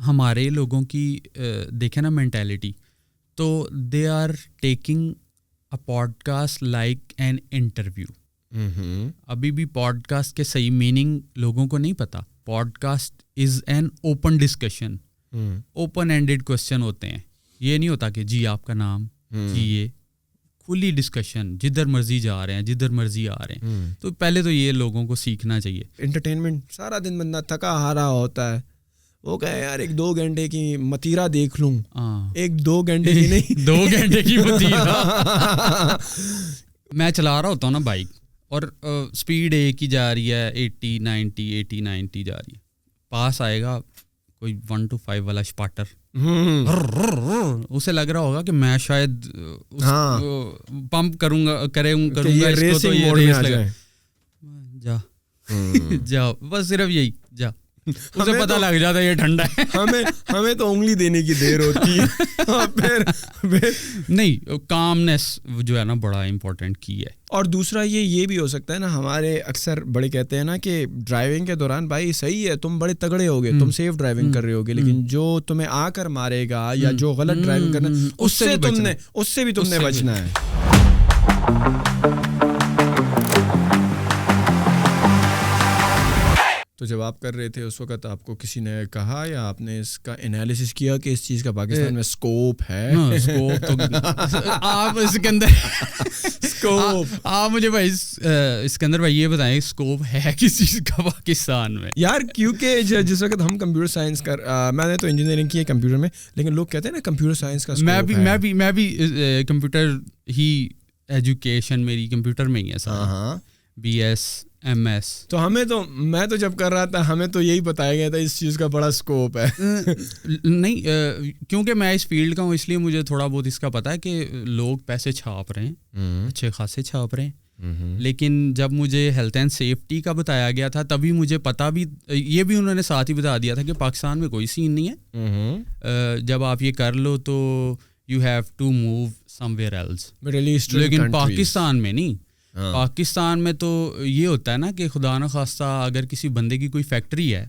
ہمارے لوگوں کی دیکھیں نا مینٹیلٹی, تو they are taking a podcast like an interview. ابھی بھی پوڈ کاسٹ کے صحیح میننگ لوگوں کو نہیں پتہ. Podcast is an open discussion, open ended question ہوتے ہیں. یہ نہیں ہوتا کہ جی آپ کا نام, جی یہ کھلی ڈسکشن, جدھر مرضی جا رہے ہیں, جدھر مرضی آ رہے ہیں. تو پہلے تو یہ لوگوں کو سیکھنا چاہیے. انٹرٹینمنٹ, سارا دن بندہ تھکا ہارا ہوتا ہے, وہ کہے یار 1-2 گھنٹے کی متیرا دیکھ لوں. 1-2 گھنٹے کی نہیں, 2 گھنٹے کی متیرا. میں چلا رہا ہوتا ہوں نا بائک, اور اسپیڈ ایک ہی جا رہی ہے, 80-90 جا رہی ہے. پاس آئے گا کوئی 1 to 5 والا اسپاٹر, اسے لگ رہا ہوگا کہ میں شاید پمپ کروں گا اس کو, تو یہ ریس لگا جاؤ بس, صرف یہی جا. اسے پتہ لگ جاتا ہے یہ ٹھنڈا ہے. ہمیں تو انگلی دینے کی دیر ہوتی ہے. پھر نہیں, کامنس جو ہے نا بڑا امپورٹنٹ کی ہے. اور دوسرا یہ بھی ہو سکتا ہے نا, ہمارے اکثر بڑے کہتے ہیں نا کہ ڈرائیونگ کے دوران بھائی صحیح ہے تم بڑے تگڑے ہوگے, تم سیف ڈرائیونگ کر رہے ہوگے, لیکن جو تمہیں آ کر مارے گا یا جو غلط ڈرائیونگ کرنا, اس سے بھی تم نے بچنا ہے. تو جب آپ کر رہے تھے اس وقت آپ کو کسی نے کہا یا آپ نے اس کا انالیسس کیا کہ اس چیز کا پاکستان میں اسکوپ ہے؟ اسکوپ تو آپ اس کے اندر آپ مجھے بھائی اسکندر بھائی یہ بتائیں اسکوپ ہے کس چیز کا پاکستان میں یار؟ کیونکہ جس وقت ہم کمپیوٹر سائنس میں نے تو انجینئرنگ کی ہے کمپیوٹر میں, لیکن لوگ کہتے ہیں نا کمپیوٹر سائنس کا میں بھی کمپیوٹر ہی ایجوکیشن میری کمپیوٹر میں ہی ہے سارا, BS MS. تو میں تو جب کر رہا تھا ہمیں تو یہی بتایا گیا تھا اس چیز کا بڑا اسکوپ ہے. نہیں, کیونکہ میں اس فیلڈ کا ہوں اس لیے مجھے تھوڑا بہت اس کا پتہ ہے کہ لوگ پیسے چھاپ رہے ہیں, اچھے خاصے چھاپ رہے ہیں. لیکن جب مجھے ہیلتھ اینڈ سیفٹی کا بتایا گیا تھا تبھی مجھے پتہ بھی, یہ بھی انہوں نے ساتھ ہی بتا دیا تھا کہ پاکستان میں کوئی سین نہیں ہے, جب آپ یہ کر لو تو you have to move somewhere else. لیکن پاکستان میں نہیں. پاکستان میں تو یہ ہوتا ہے نا کہ خدا نخواستہ اگر کسی بندے کی کوئی فیکٹری ہے,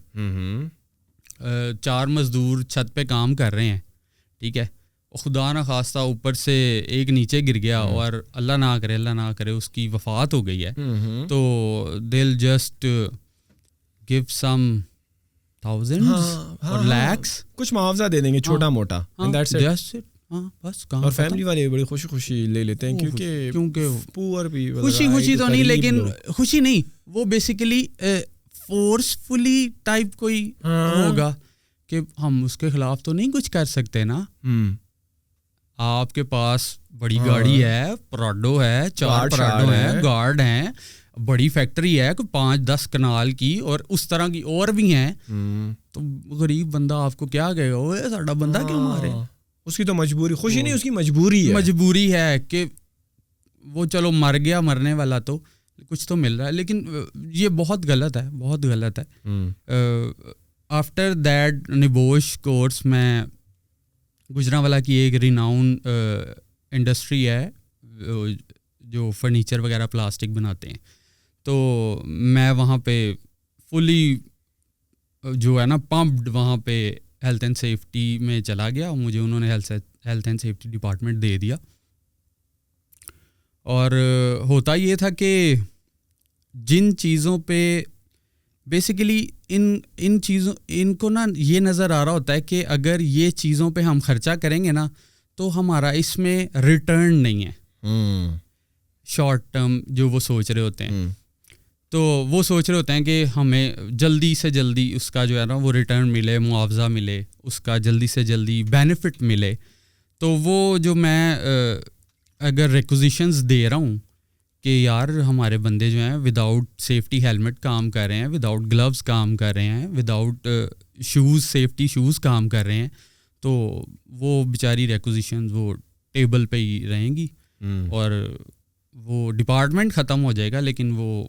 4 مزدور چھت پہ کام کر رہے ہیں, ٹھیک ہے, خدا نخواستہ اوپر سے ایک نیچے گر گیا اور اللہ نہ کرے اس کی وفات ہو گئی ہے, تو they'll just give some thousands اور lakhs کچھ معاوضہ دے دیں گے چھوٹا موٹا, بس. اور فیملی والے بڑی خوشی لے لیتے ہیں کیونکہ پور بھی خوشی تو نہیں, لیکن خوشی نہیں, وہ بیسیکلی فورسفلی ٹائپ کوئی ہوگا کہ ہم اس کے خلاف تو نہیں کچھ کر سکتے نا. آپ کے پاس بڑی گاڑی ہے, پراڈو ہے, 4 پراڈو ہیں, گارڈ ہیں, بڑی فیکٹری ہے 5-10 کنال کی, اور اس طرح کی اور بھی ہیں, تو غریب بندہ آپ کو کیا کہے گا, وہ ساڈا بندہ کیوں مارے؟ اس کی تو مجبوری, خوشی نہیں اس کی مجبوری ہے کہ وہ چلو مر گیا, مرنے والا تو کچھ تو مل رہا ہے, لیکن یہ بہت غلط ہے. آفٹر دیٹ نبوش کورس میں گجرانوالہ کی ایک ریناؤن انڈسٹری ہے جو فرنیچر وغیرہ پلاسٹک بناتے ہیں, تو میں وہاں پہ فلی جو ہے نا پمپڈ وہاں پہ ہیلتھ اینڈ سیفٹی میں چلا گیا, اور مجھے انہوں نے health and safety department they دیا. اور ہوتا یہ تھا کہ جن چیزوں پہ بیسیکلی ان کو نا یہ نظر آ رہا ہوتا ہے کہ اگر یہ چیزوں پہ ہم خرچہ کریں گے نا تو ہمارا اس میں ریٹرن نہیں ہے شارٹ ٹرم, جو وہ سوچ رہے ہوتے ہیں. تو وہ سوچ رہے ہوتے ہیں کہ ہمیں جلدی سے جلدی اس کا جو ہے نا وہ ریٹرن ملے, معاوضہ ملے, اس کا جلدی سے جلدی بینیفٹ ملے. تو وہ جو میں اگر ریکوزیشنز دے رہا ہوں کہ یار ہمارے بندے جو ہیں وداؤٹ سیفٹی ہیلمٹ کام کر رہے ہیں, وداؤٹ گلوز کام کر رہے ہیں, وداؤٹ شوز سیفٹی شوز کام کر رہے ہیں, تو وہ بیچاری ریکوزیشنز وہ ٹیبل پہ ہی رہیں گی اور وہ ڈپارٹمنٹ ختم ہو جائے گا. لیکن وہ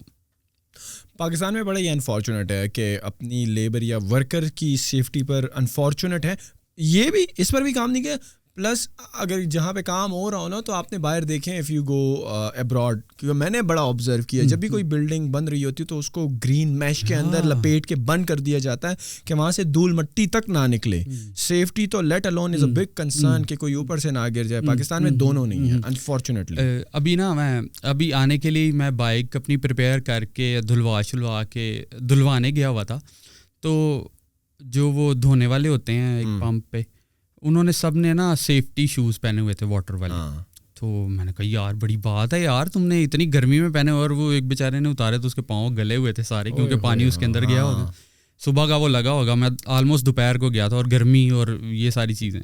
پاکستان میں بڑا یہ انفارچونیٹ ہے کہ اپنی لیبر یا ورکر کی سیفٹی پر انفارچونیٹ ہے, یہ بھی اس پر بھی کام نہیں کیا. پلس اگر جہاں پہ کام ہو رہا ہو نا تو آپ نے باہر دیکھیں اف یو گو ابراڈ, کیونکہ میں نے بڑا آبزرو کیا جب بھی کوئی بلڈنگ بن رہی ہوتی تو اس کو گرین میش کے اندر لپیٹ کے بند کر دیا جاتا ہے کہ وہاں سے دھول مٹی تک نہ نکلے. سیفٹی تو let alone is a big concern کہ کوئی اوپر سے نہ گر جائے. پاکستان میں دونوں نہیں ہیں انفارچونیٹلی. ابھی نا میں ابھی آنے کے لیے میں بائک اپنی پریپیئر کر کے دھلوا کے دھلوانے گیا ہوا تھا, تو جو وہ دھونے والے ہوتے ہیں ایک پمپ پہ, انہوں نے سب نے نا سیفٹی شوز پہنے ہوئے تھے واٹر والے. تو میں نے کہا یار بڑی بات ہے یار, تم نے اتنی گرمی میں پہنے, اور وہ ایک بیچارے نے اتارے تو اس کے پاؤں گلے ہوئے تھے سارے, کیونکہ پانی اس کے اندر گیا ہوگا. صبح کا وہ لگا ہوگا, میں آلموسٹ دوپہر کو گیا تھا, اور گرمی اور یہ ساری چیزیں.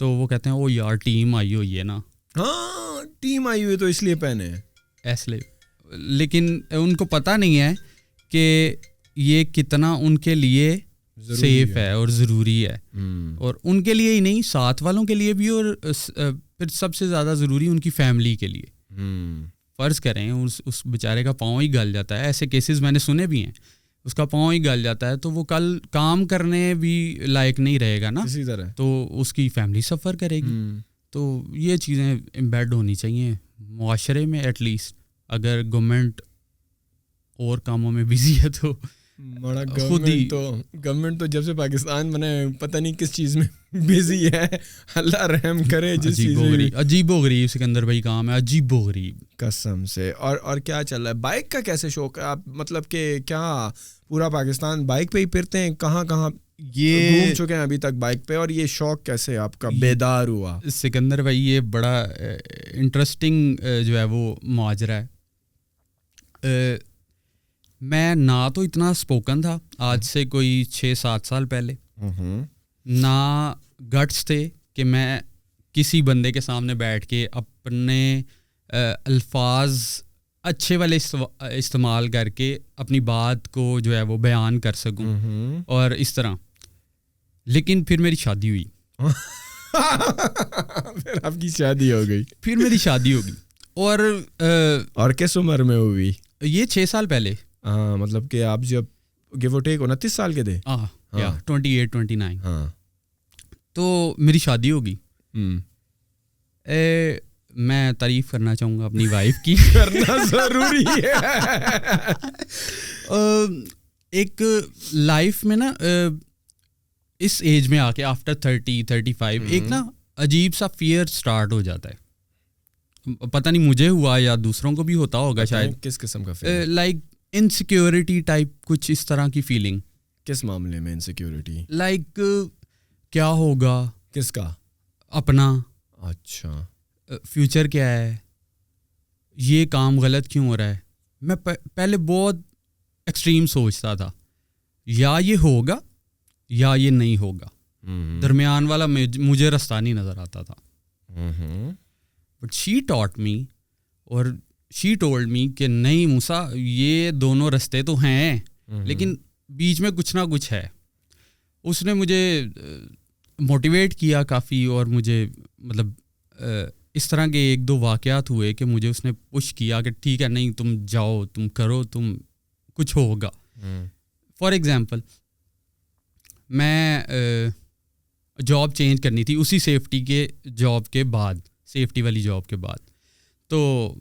تو وہ کہتے ہیں او یار ٹیم آئی ہوئی ہے نا. ہاں ٹیم آئی ہوئی تو اس لیے پہنے ایس لیے, لیکن ان کو پتہ نہیں ہے کہ یہ کتنا ان کے لیے سیف ہے اور ضروری ہے, اور ان کے لیے ہی نہیں ساتھ والوں کے لیے بھی, اور پھر سب سے زیادہ ضروری ان کی فیملی کے لیے. فرض کریں اس بیچارے کا پاؤں ہی گل جاتا ہے, ایسے کیسز میں نے سنے بھی ہیں, اس کا پاؤں ہی گل جاتا ہے, تو وہ کل کام کرنے بھی لائق نہیں رہے گا نا, اسی طرح تو اس کی فیملی سفر کرے گی. تو یہ چیزیں امبیڈ ہونی چاہیے معاشرے میں, ایٹ لیسٹ. اگر گورنمنٹ اور کاموں میں بزی ہے تو خود ہی, گورنمنٹ تو جب سے پاکستان بنے پتہ نہیں کس چیز میں بزی ہے, اللہ رحم کرے. جس چیز عجیب و غریب سکندر بھائی کام ہے, عجیب و غریب قسم سے. اور کیا چل رہا ہے, بائک کا کیسے شوق ہے آپ, مطلب کہ کیا پورا پاکستان بائک پہ ہی پھرتے ہیں, کہاں کہاں یہ گھوم چکے ہیں ابھی تک بائک پہ, اور یہ شوق کیسے آپ کا بیدار ہوا؟ سکندر بھائی یہ بڑا انٹرسٹنگ جو ہے وہ ماجرا ہے. میں نہ تو اتنا اسپوکن تھا آج سے کوئی 6-7 سال پہلے, نہ گٹس تھے کہ میں کسی بندے کے سامنے بیٹھ کے اپنے الفاظ اچھے والے استعمال کر کے اپنی بات کو جو ہے وہ بیان کر سکوں اور اس طرح. لیکن پھر میری شادی ہوئی. پھر آپ کی شادی ہو گئی؟ پھر میری شادی ہوگی. اور کس عمر میں ہوئی یہ؟ 6 سال پہلے. ہاں, مطلب کہ آپ جب گیو ٹیک 29 سال کے تھے. ہاں 28-29. ہاں, تو میری شادی ہوگی. میں تعریف کرنا چاہوں گا اپنی وائف کی. کرنا ضروری ہے. ایک لائف میں نا اس ایج میں آ کے آفٹر 30-35 ایک نا عجیب سا فیئر سٹارٹ ہو جاتا ہے. پتہ نہیں مجھے ہوا یا دوسروں کو بھی ہوتا ہوگا شاید. کس قسم کا فیئر؟ لائک انسیکیورٹی ٹائپ, کچھ اس طرح کی فیلنگ. کس معاملے میں انسیکیورٹی؟ لائک کیا ہوگا, کس کا, اپنا. اچھا, فیوچر کیا ہے, یہ کام غلط کیوں ہو رہا ہے. میں پہلے بہت ایکسٹریم سوچتا تھا, یا یہ ہوگا یا یہ نہیں ہوگا, درمیان والا مجھے رستہ نہیں نظر آتا تھا. بٹ شی ٹاٹ می اور شی ٹولڈ می کہ نہیں موسیٰ, یہ دونوں رستے تو ہیں لیکن بیچ میں کچھ نہ کچھ ہے. اس نے مجھے موٹیویٹ کیا کافی, اور مجھے مطلب اس طرح کے 1-2 واقعات ہوئے کہ مجھے اس نے پش کیا کہ ٹھیک ہے, نہیں تم جاؤ, تم کرو, تم کچھ ہوگا. فار ایگزامپل میں جاب چینج کرنی تھی اسی سیفٹی کے جاب کے بعد, سیفٹی والی جاب کے بعد. تو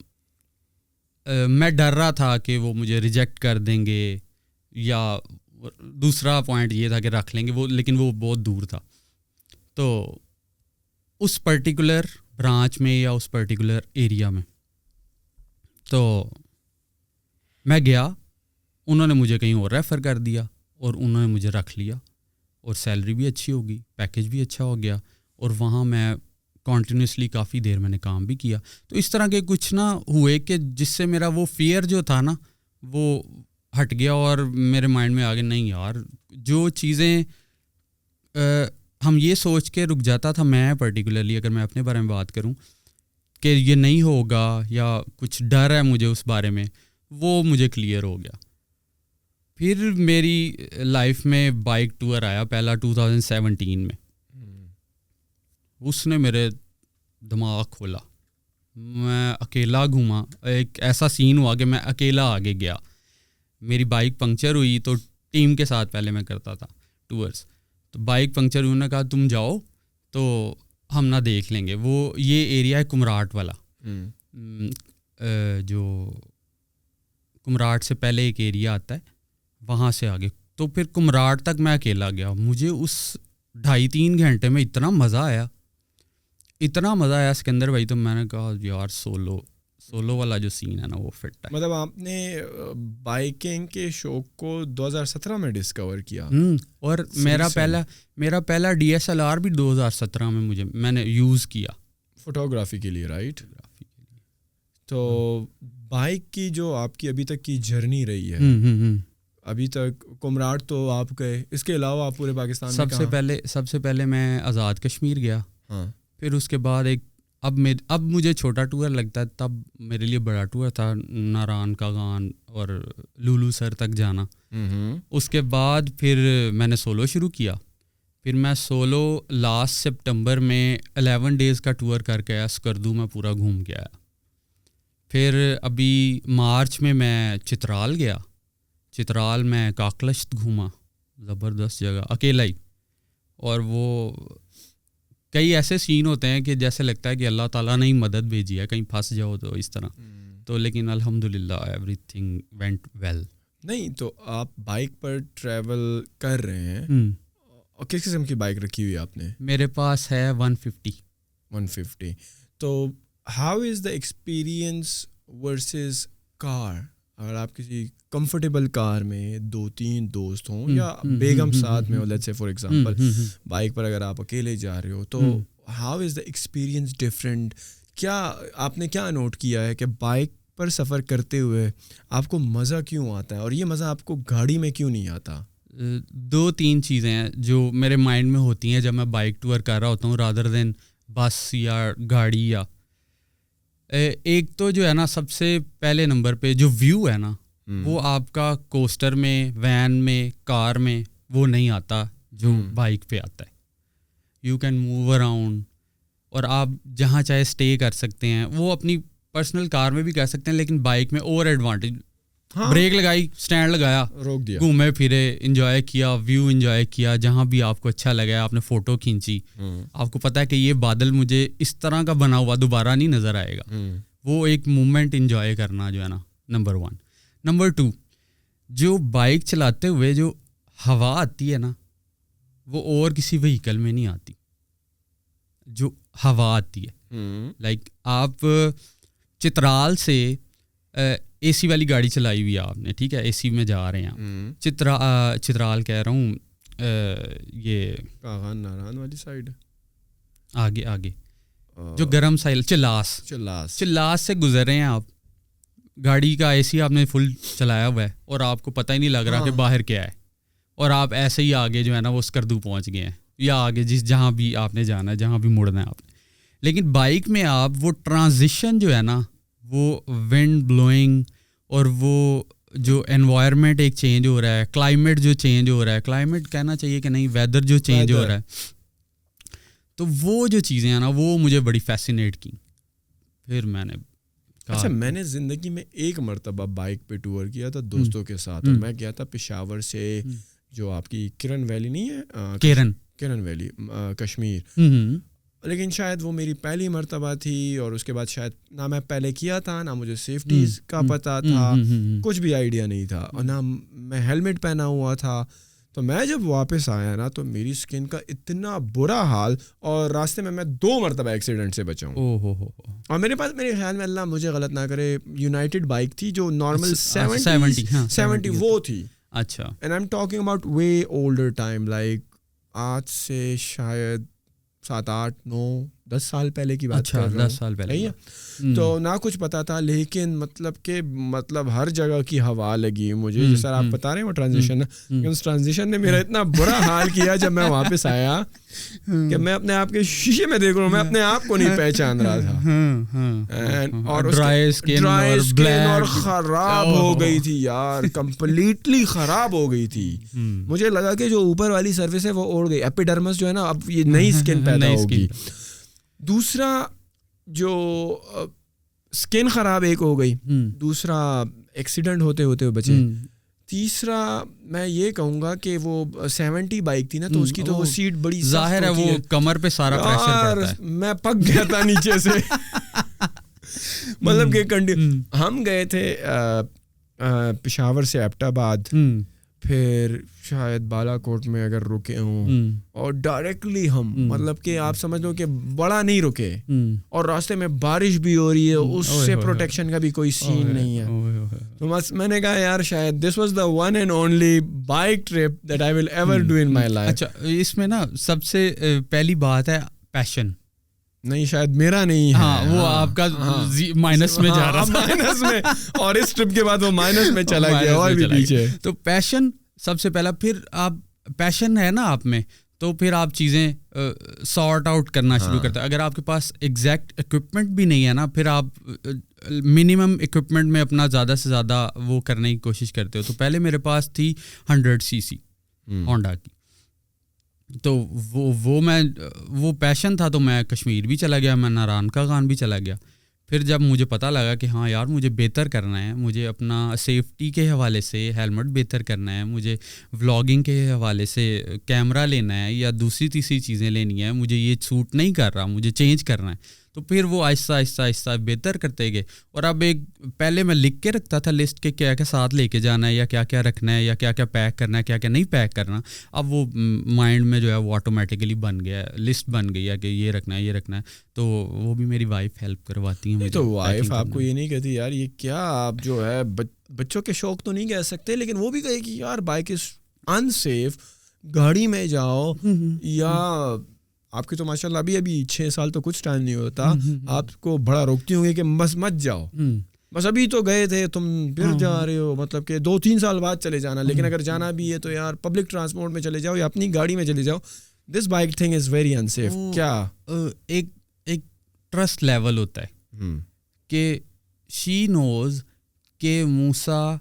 میں ڈر رہا تھا کہ وہ مجھے ریجیکٹ کر دیں گے, یا دوسرا پوائنٹ یہ تھا کہ رکھ لیں گے وہ, لیکن وہ بہت دور تھا. تو اس پرٹیکولر برانچ میں یا اس پرٹیکولر ایریا میں تو میں گیا, انہوں نے مجھے کہیں اور ریفر کر دیا, اور انہوں نے مجھے رکھ لیا, اور سیلری بھی اچھی ہوگی, پیکیج بھی اچھا ہو گیا, اور وہاں میں کنٹینیوسلی کافی دیر میں نے کام بھی کیا. تو اس طرح کے کچھ نہ ہوئے کہ جس سے میرا وہ فیئر جو تھا نا وہ ہٹ گیا, اور میرے مائنڈ میں آ گیا نہیں یار, جو چیزیں ہم یہ سوچ کے رک جاتا تھا, میں پرٹیکولرلی اگر میں اپنے بارے میں بات کروں کہ یہ نہیں ہوگا یا کچھ ڈر ہے مجھے اس بارے میں, وہ مجھے کلیئر ہو گیا. پھر میری لائف میں بائک ٹور آیا پہلا 2017 میں. اس نے میرے دماغ کھولا, میں اکیلا گھوما. ایک ایسا سین ہوا کہ میں اکیلا آگے گیا, میری بائک پنکچر ہوئی, تو ٹیم کے ساتھ پہلے میں کرتا تھا ٹورس, تو بائک پنکچر ہوئی, انہوں نے کہا تم جاؤ, تو ہم نہ دیکھ لیں گے. وہ یہ ایریا ہے کمراٹ والا, جو کمراٹ سے پہلے ایک ایریا آتا ہے, وہاں سے آگے. تو پھر کمراٹ تک میں اکیلا گیا. مجھے اس 2.5-3 گھنٹے میں اتنا مزہ آیا سکندر بھائی. تو میں نے کہا یار سولو والا جو سین ہے نا وہ فٹ ہے. مطلب آپ نے بائکنگ کے شوق کو 2017 میں ڈسکور کیا. اور میرا پہلا DSLR بھی 2017 میں میں نے یوز کیا فوٹوگرافی کے لیے, رائٹ. تو بائک کی جو آپ کی ابھی تک کی جرنی رہی ہے, ابھی تک کمراٹ تو آپ گئے, اس کے علاوہ آپ پورے پاکستان میں سب سے پہلے میں آزاد کشمیر گیا. ہاں. پھر اس کے بعد اب مجھے چھوٹا ٹور لگتا ہے, تب میرے لیے بڑا ٹور تھا ناران کاغان اور لولو سر تک جانا. اس کے بعد پھر میں نے سولو شروع کیا. پھر میں سولو لاسٹ سپٹمبر میں 11 ڈیز کا ٹور کر کے آیا, سکردو میں پورا گھوم کے آیا. پھر ابھی مارچ میں چترال گیا. چترال میں کاکلشت گھوما, زبردست جگہ, اکیلا ہی. اور وہ کئی ایسے سین ہوتے ہیں کہ جیسے لگتا ہے کہ اللہ تعالیٰ نے ہی مدد بھیجی ہے, کہیں پھنس جاؤ تو اس طرح. تو لیکن الحمدللہ ایوری تھنگ وینٹ ویل. نہیں تو آپ بائک پر ٹریول کر رہے ہیں, اور کس قسم کی بائک رکھی ہوئی آپ نے؟ میرے پاس ہے 150. تو how is the experience versus car? اگر آپ کسی کمفرٹیبل کار میں 2-3 دوست ہوں یا بیگم ساتھ میں ہو, let's say for example bike پر اگر آپ اکیلے جا رہے ہو, تو how is the experience different? کیا آپ نے کیا نوٹ کیا ہے کہ بائک پر سفر کرتے ہوئے آپ کو مزہ کیوں آتا ہے, اور یہ مزہ آپ کو گاڑی میں کیوں نہیں آتا؟ 2-3 چیزیں ہیں جو میرے مائنڈ میں ہوتی ہیں جب میں بائک ٹور کر رہا ہوتا ہوں رادر دین بس یا گاڑی. یا ایک تو جو ہے نا, سب سے پہلے نمبر پہ جو ویو ہے نا, وہ آپ کا کوسٹر میں, وین میں, کار میں وہ نہیں آتا جو بائک پہ آتا ہے. یو کین موو اراؤنڈ, اور آپ جہاں چاہے اسٹے کر سکتے ہیں. وہ اپنی پرسنل کار میں بھی کر سکتے ہیں, لیکن بائک میں اور ایڈوانٹیج, بریک لگائی, اسٹینڈ لگایا, روک دیا, گھومے پھرے, انجوائے کیا, ویو انجوائے کیا, جہاں بھی آپ کو اچھا لگا آپ نے فوٹو کھینچی. آپ کو پتہ ہے کہ یہ بادل مجھے اس طرح کا بنا ہوا دوبارہ نہیں نظر آئے گا. وہ ایک مومنٹ انجوائے کرنا جو ہے نا, نمبر 1. نمبر 2, جو بائک چلاتے ہوئے جو ہوا آتی ہے نا, وہ اور کسی وہیکل میں نہیں آتی. جو ہوا آتی ہے, لائک آپ چترال سے اے سی والی گاڑی چلائی ہوئی ہے آپ نے, ٹھیک ہے, اے سی میں جا رہے ہیں. چترال کہہ رہا ہوں, یہ کاغان ناران والی سائڈ, آگے جو گرم سائل, چلاس سے گزر رہے ہیں آپ. گاڑی کا اے سی آپ نے فل چلایا ہوا ہے, اور آپ کو پتہ ہی نہیں لگ رہا کہ باہر کیا ہے, اور آپ ایسے ہی آگے جو ہے نا وہ سکردو پہنچ گئے ہیں, یا آگے جہاں بھی آپ نے جانا ہے, جہاں بھی مڑنا ہے آپ نے. لیکن بائک میں آپ وہ ٹرانزیشن جو ہے نا, وہ ونڈ بلوئنگ, اور وہ جو انوائرمنٹ ایک چینج ہو رہا ہے, کلائمیٹ جو چینج ہو رہا ہے, کلائمیٹ کہنا چاہیے کہ نہیں, ویدر جو چینج ہو رہا ہے, تو وہ جو چیزیں ہیں نا وہ مجھے بڑی فیسینیٹ کی. پھر میں نے اچھا, میں نے زندگی میں ایک مرتبہ بائک پہ ٹور کیا تھا دوستوں کے ساتھ, اور میں گیا تھا پشاور سے جو آپ کی کرن ویلی نہیں ہے, کرن ویلی کشمیر, لیکن شاید وہ میری پہلی مرتبہ تھی, اور اس کے بعد شاید نہ میں پہلے کیا تھا, نہ مجھے سیفٹیز کا پتہ تھا, کچھ بھی آئیڈیا نہیں تھا, اور نہ میں ہیلمٹ پہنا ہوا تھا. تو میں جب واپس آیا نا, تو میری اسکن کا اتنا برا حال, اور راستے میں 2 مرتبہ ایکسیڈنٹ سے بچا ہوں. اور میرے پاس, میرے خیال میں اللہ مجھے غلط نہ کرے, یونائٹڈ بائک تھی جو نارمل 70 وہ تھی. اچھا, and I am talking about way older time, like آج سے شاید 7, 8, 9, 10 سال پہلے کی بات کر رہا ہوں. 10 سال پہلے تو نہ کچھ پتا تھا, لیکن مطلب ہر جگہ کی ہوا لگی مجھے, جیسا آپ بتا رہے ہیں وہ ٹرانزیشن, اس ٹرانزیشن نے میرا اتنا برا حال کیا جب میں واپس آیا کہ میں اپنے آپ کے شیشے میں دیکھ رہا ہوں, میں اپنے آپ کو نہیں پہچان رہا تھا, اور ڈرائی اسکن اور خراب ہو گئی تھی یار, کمپلیٹلی خراب ہو گئی تھی. مجھے لگا کہ جو اوپر والی سرفیس ہے وہ اوڑ گئی, ایپیڈرمس جو ہے نا, اب یہ نئی اسکن پیدا ہوگی. دوسرا جو اسکن خراب ایک ہو گئی, دوسرا ایکسیڈنٹ ہوتے ہوتے بچے. تیسرا میں یہ کہوں گا کہ وہ 70 بائک تھی نا تو اس کی تو وہ سیٹ بڑی ظاہر ہے وہ کمر پہ سارا پریشر پڑتا ہے. میں پک گیا تھا نیچے سے. مطلب کہ ہم گئے تھے پشاور سے ایبٹ آباد, پھر شاید بالا کوٹ میں اگر رکے ہوں, اور ڈائریکٹلی ہم مطلب کہ آپ سمجھ لو کہ بڑا نہیں رکے, اور راستے میں بارش بھی ہو رہی ہے, اس سے پروٹیکشن کا بھی کوئی سین نہیں ہے. تو بس میں نے کہا یار شاید this was the one and only bike trip that I will ever do in my life. اچھا, اس میں نا سب سے پہلی بات ہے پیشن. نہیں شاید میرا نہیں ہے. ہاں وہ آپ کا مائنس میں جا رہا تھا, مائنس میں, اور اس ٹرپ کے بعد وہ مائنس میں چلا گیا اور بھی پیچھے. تو پیشن سب سے پہلا, پھر آپ پیشن ہے نا آپ میں, تو پھر آپ چیزیں سارٹ آؤٹ کرنا شروع کرتے ہیں. اگر آپ کے پاس ایگزیکٹ اکوپمنٹ بھی نہیں ہے نا, پھر آپ منیمم اکوپمنٹ میں اپنا زیادہ سے زیادہ وہ کرنے کی کوشش کرتے ہو. تو پہلے میرے پاس تھی 100cc ہونڈا کی, تو وہ پیشن تھا, تو میں کشمیر بھی چلا گیا, میں ناران کا خان بھی چلا گیا. پھر جب مجھے پتہ لگا کہ ہاں یار مجھے بہتر کرنا ہے, مجھے اپنا سیفٹی کے حوالے سے ہیلمٹ بہتر کرنا ہے, مجھے ولاگنگ کے حوالے سے کیمرہ لینا ہے یا دوسری تیسری چیزیں لینی ہے, مجھے یہ سوٹ نہیں کر رہا, مجھے چینج کرنا ہے. تو پھر وہ آہستہ آہستہ آہستہ بہتر کرتے گئے. اور اب ایک پہلے میں لکھ کے رکھتا تھا لسٹ کے کیا کیا ساتھ لے کے جانا ہے, یا کیا کیا رکھنا ہے, یا کیا کیا پیک کرنا ہے, کیا کیا نہیں پیک کرنا. اب وہ مائنڈ میں جو ہے وہ آٹومیٹیکلی بن گیا, لسٹ بن گئی ہے کہ یہ رکھنا ہے یہ رکھنا ہے. تو وہ بھی میری وائف ہیلپ کرواتی ہیں. تو وائف آپ کو یہ نہیں کہتی یار یہ کیا آپ جو ہے بچوں کے شوق تو نہیں کہہ سکتے, لیکن وہ بھی کہے کہ یار بائک از انسیف, گاڑی میں جاؤ, یا آپ کی تو ماشاء اللہ ابھی 6 سال تو کچھ ٹائم نہیں ہوتا, آپ کو بڑا روکتی ہوں گی کہ بس مت جاؤ, بس ابھی تو گئے تھے تم پھر جا رہے ہو, مطلب کہ 2-3 سال بعد چلے جانا, لیکن اگر جانا بھی ہے تو یار پبلک ٹرانسپورٹ میں چلے جاؤ یا اپنی گاڑی میں چلے جاؤ. This bike thing is very unsafe. کیا ایک ٹرسٹ لیول ہوتا ہے کہ شی نوز کہ موسیٰ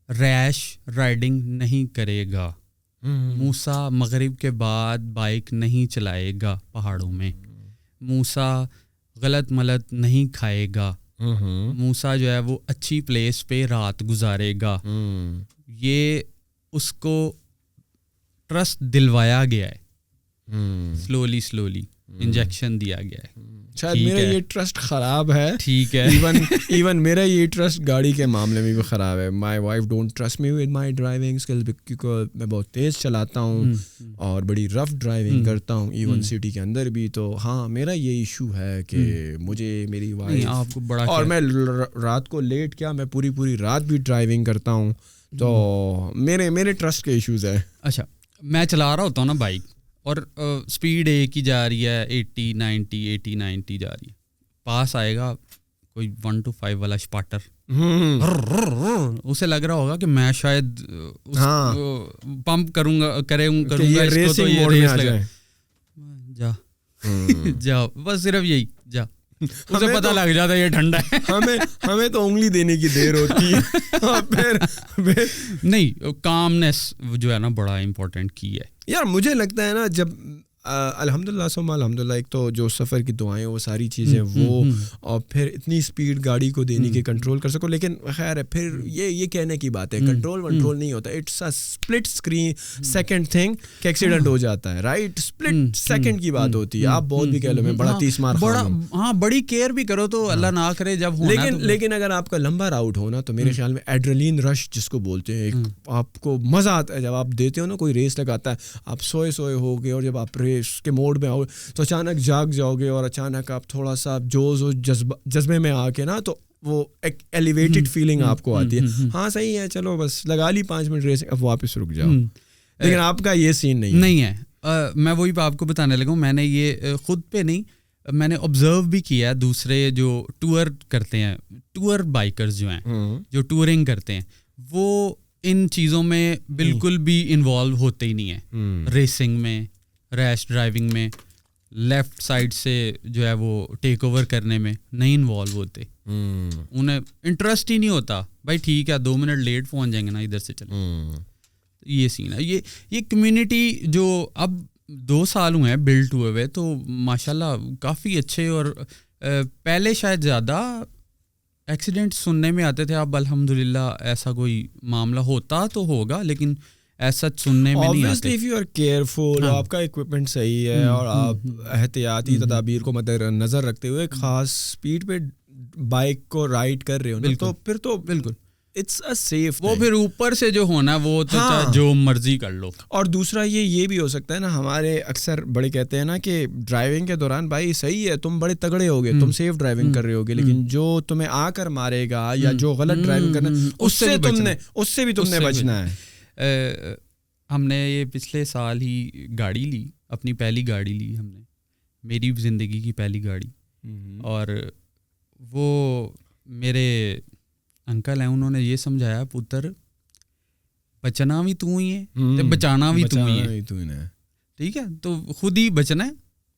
ریش رائڈنگ نہیں کرے گا, موسیٰ مغرب کے بعد بائک نہیں چلائے گا پہاڑوں میں, موسیٰ غلط ملت نہیں کھائے گا, موسیٰ جو ہے وہ اچھی پلیس پہ رات گزارے گا. یہ اس کو ٹرسٹ دلوایا گیا ہے, سلولی انجیکشن دیا گیا ہے. شاید میرا یہ ٹرسٹ خراب ہے, ٹھیک ہے, ایون میرا یہ ٹرسٹ گاڑی کے معاملے میں بھی خراب ہے. My wife don't trust me with my driving skill, کیونکہ میں بہت تیز چلاتا ہوں اور بڑی رف ڈرائیونگ کرتا ہوں ایون سٹی کے اندر بھی. تو ہاں میرا یہ ایشو ہے کہ مجھے میری وائف آپ کو بڑا, اور میں رات کو لیٹ کیا میں پوری رات بھی ڈرائیونگ کرتا ہوں, تو میرے ٹرسٹ کے ایشوز ہیں. اچھا, میں چلا رہا ہوتا ہوں نا بائک اور اسپیڈ ایک ہی جا رہی ہے, 80-90 جا رہی ہے, پاس آئے گا کوئی 1 to 5 والا اسپاٹر, اسے لگ رہا ہوگا کہ میں شاید پمپ کروں گا اس کو, تو یہ ریس لگا جا بس صرف یہی جا, اسے پتہ لگ جاتا ہے یہ ٹھنڈا ہے. ہمیں تو انگلی دینے کی دیر ہوتی ہے. پھر نہیں, کامنس جو ہے نا بڑا امپورٹنٹ کی ہے یار. مجھے لگتا ہے نا جب الحمدللہ ثم الحمدللہ, ایک تو جو سفر کی دعائیں وہ ساری چیزیں وہ, اور پھر اتنی اسپیڈ گاڑی کو دینے کی کنٹرول کر سکو. لیکن خیر ہے, پھر یہ کہنے کی بات ہے کنٹرول نہیں ہوتا, it's a split screen second thing کہ ایکسیڈنٹ ہو جاتا ہے, رائٹ, اسپلٹ سیکنڈ کی بات ہوتی ہے. آپ بہت بھی کہہ لو میں بڑا 30 مار ہاں بڑی کیئر بھی کرو تو اللہ نہ کرے جب ہونا. لیکن اگر آپ کا لمبا راؤٹ ہونا تو میرے خیال میں ایڈرلین رش جس کو بولتے ہیں, آپ کو مزہ آتا ہے جب آپ دیتے ہو نا, کوئی ریس لگاتا ہے, آپ سوئے ہو گے اور جب آپ ریس کے موڈ میں آؤ تو اچانک جاگ جاؤ گے, اور اچانک آپ تھوڑا سا جوش و جذبے میں آ کے نا, تو وہ ایک ایلیویٹڈ فیلنگ آپ کو آتی ہے. ہاں صحیح ہے, چلو بس لگا لی 5 منٹ ریس, اب واپس رک جاؤ. لیکن آپ کا یہ سین نہیں ہے. میں وہی آپ کو بتانے لگا ہوں, میں نے یہ خود پہ نہیں, میں نے آبزرو بھی کیا دوسرے جو ٹور کرتے ہیں, ٹور بائکرز جو ہیں جو ٹورنگ کرتے ہیں, وہ ان چیزوں میں بالکل بھی انوالو ہوتے ہی نہیں ہیں. ریسنگ میں, ریش ڈرائیونگ میں, لیفٹ سائڈ سے جو ہے وہ ٹیک اوور کرنے میں نہیں انوالو ہوتے. انہیں انٹرسٹ ہی نہیں ہوتا. بھائی ٹھیک ہے 2 منٹ لیٹ پہنچ جائیں گے نا, ادھر سے چلیں. یہ سین ہے. یہ کمیونٹی جو اب 2 سال ہوئے ہیں بلڈ ہوئے ہوئے, تو ماشاء اللہ کافی اچھے, اور پہلے شاید زیادہ ایکسیڈنٹ سننے میں آتے تھے. اب الحمدللہ ایسا کوئی معاملہ ہوتا تو ہوگا لیکن ایسا سننے میں نہیں آتے. if you are careful, آپ کا equipment صحیح ہے اور آپ احتیاطی تدابیر کو مد نظر رکھتے ہوئے خاص سپیڈ پہ بائک کو رائڈ کر رہے ہو تو پھر تو بالکل اٹس اے سیف. وہ پھر اوپر سے جو ہونا وہ تو جو مرضی کر لو. اور دوسرا یہ بھی ہو سکتا ہے نا, ہمارے اکثر بڑے کہتے ہیں نا کہ ڈرائیونگ کے دوران بھائی صحیح ہے تم بڑے تگڑے ہوگے, تم سیف ڈرائیونگ کر رہے ہوگے, لیکن جو تمہیں آ کر مارے گا یا جو غلط ڈرائیونگ کرنا اس سے بھی تم نے بچنا ہے. ہم نے یہ پچھلے سال ہی گاڑی لی, اپنی پہلی گاڑی لی ہم نے, میری زندگی کی پہلی گاڑی. اور وہ میرے انکل ہیں, انہوں نے یہ سمجھایا پتر بچنا بھی تو ہی ہے بچانا بھی تو ہی ہے, ٹھیک ہے, تو خود ہی بچنا ہے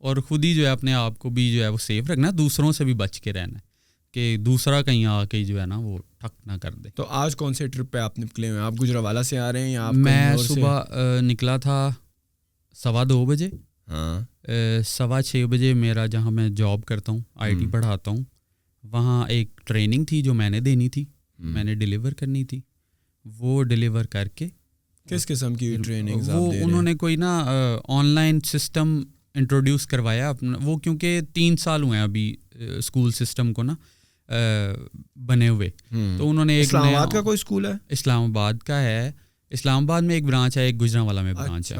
اور خود ہی جو ہے اپنے آپ کو بھی جو ہے وہ سیف رکھنا ہے, دوسروں سے بھی بچ کے رہنا ہے کہ دوسرا کہیں آ کے جو ہے نا وہ ٹھک نہ کر دے. تو آج کون سے ٹرپ پہ آپ نکلے ہوئے ہیں؟ آپ گجرانوالہ سے آ رہے ہیں یا آپ؟ میں صبح نکلا تھا 2:15 بجے. 6:15 بجے میرا جہاں میں جاب کرتا ہوں, IT پڑھاتا ہوں, وہاں ایک ٹریننگ تھی جو میں نے دینی تھی, میں نے ڈیلیور کرنی تھی. وہ ڈیلیور کر کے کس قسم کی ٹریننگ؟ وہ انہوں نے کوئی نا آن لائن سسٹم انٹروڈیوس کروایا اپنا, وہ کیونکہ 3 سال ہوئے ہیں ابھی اسکول سسٹم کو نا بنے ہوئے, تو انہوں نے اسلام آباد کا کوئی اسکول ہے؟ اسلام آباد کا ہے, اسلام آباد میں ایک برانچ ہے, ایک گجرانوالہ میں برانچ ہے.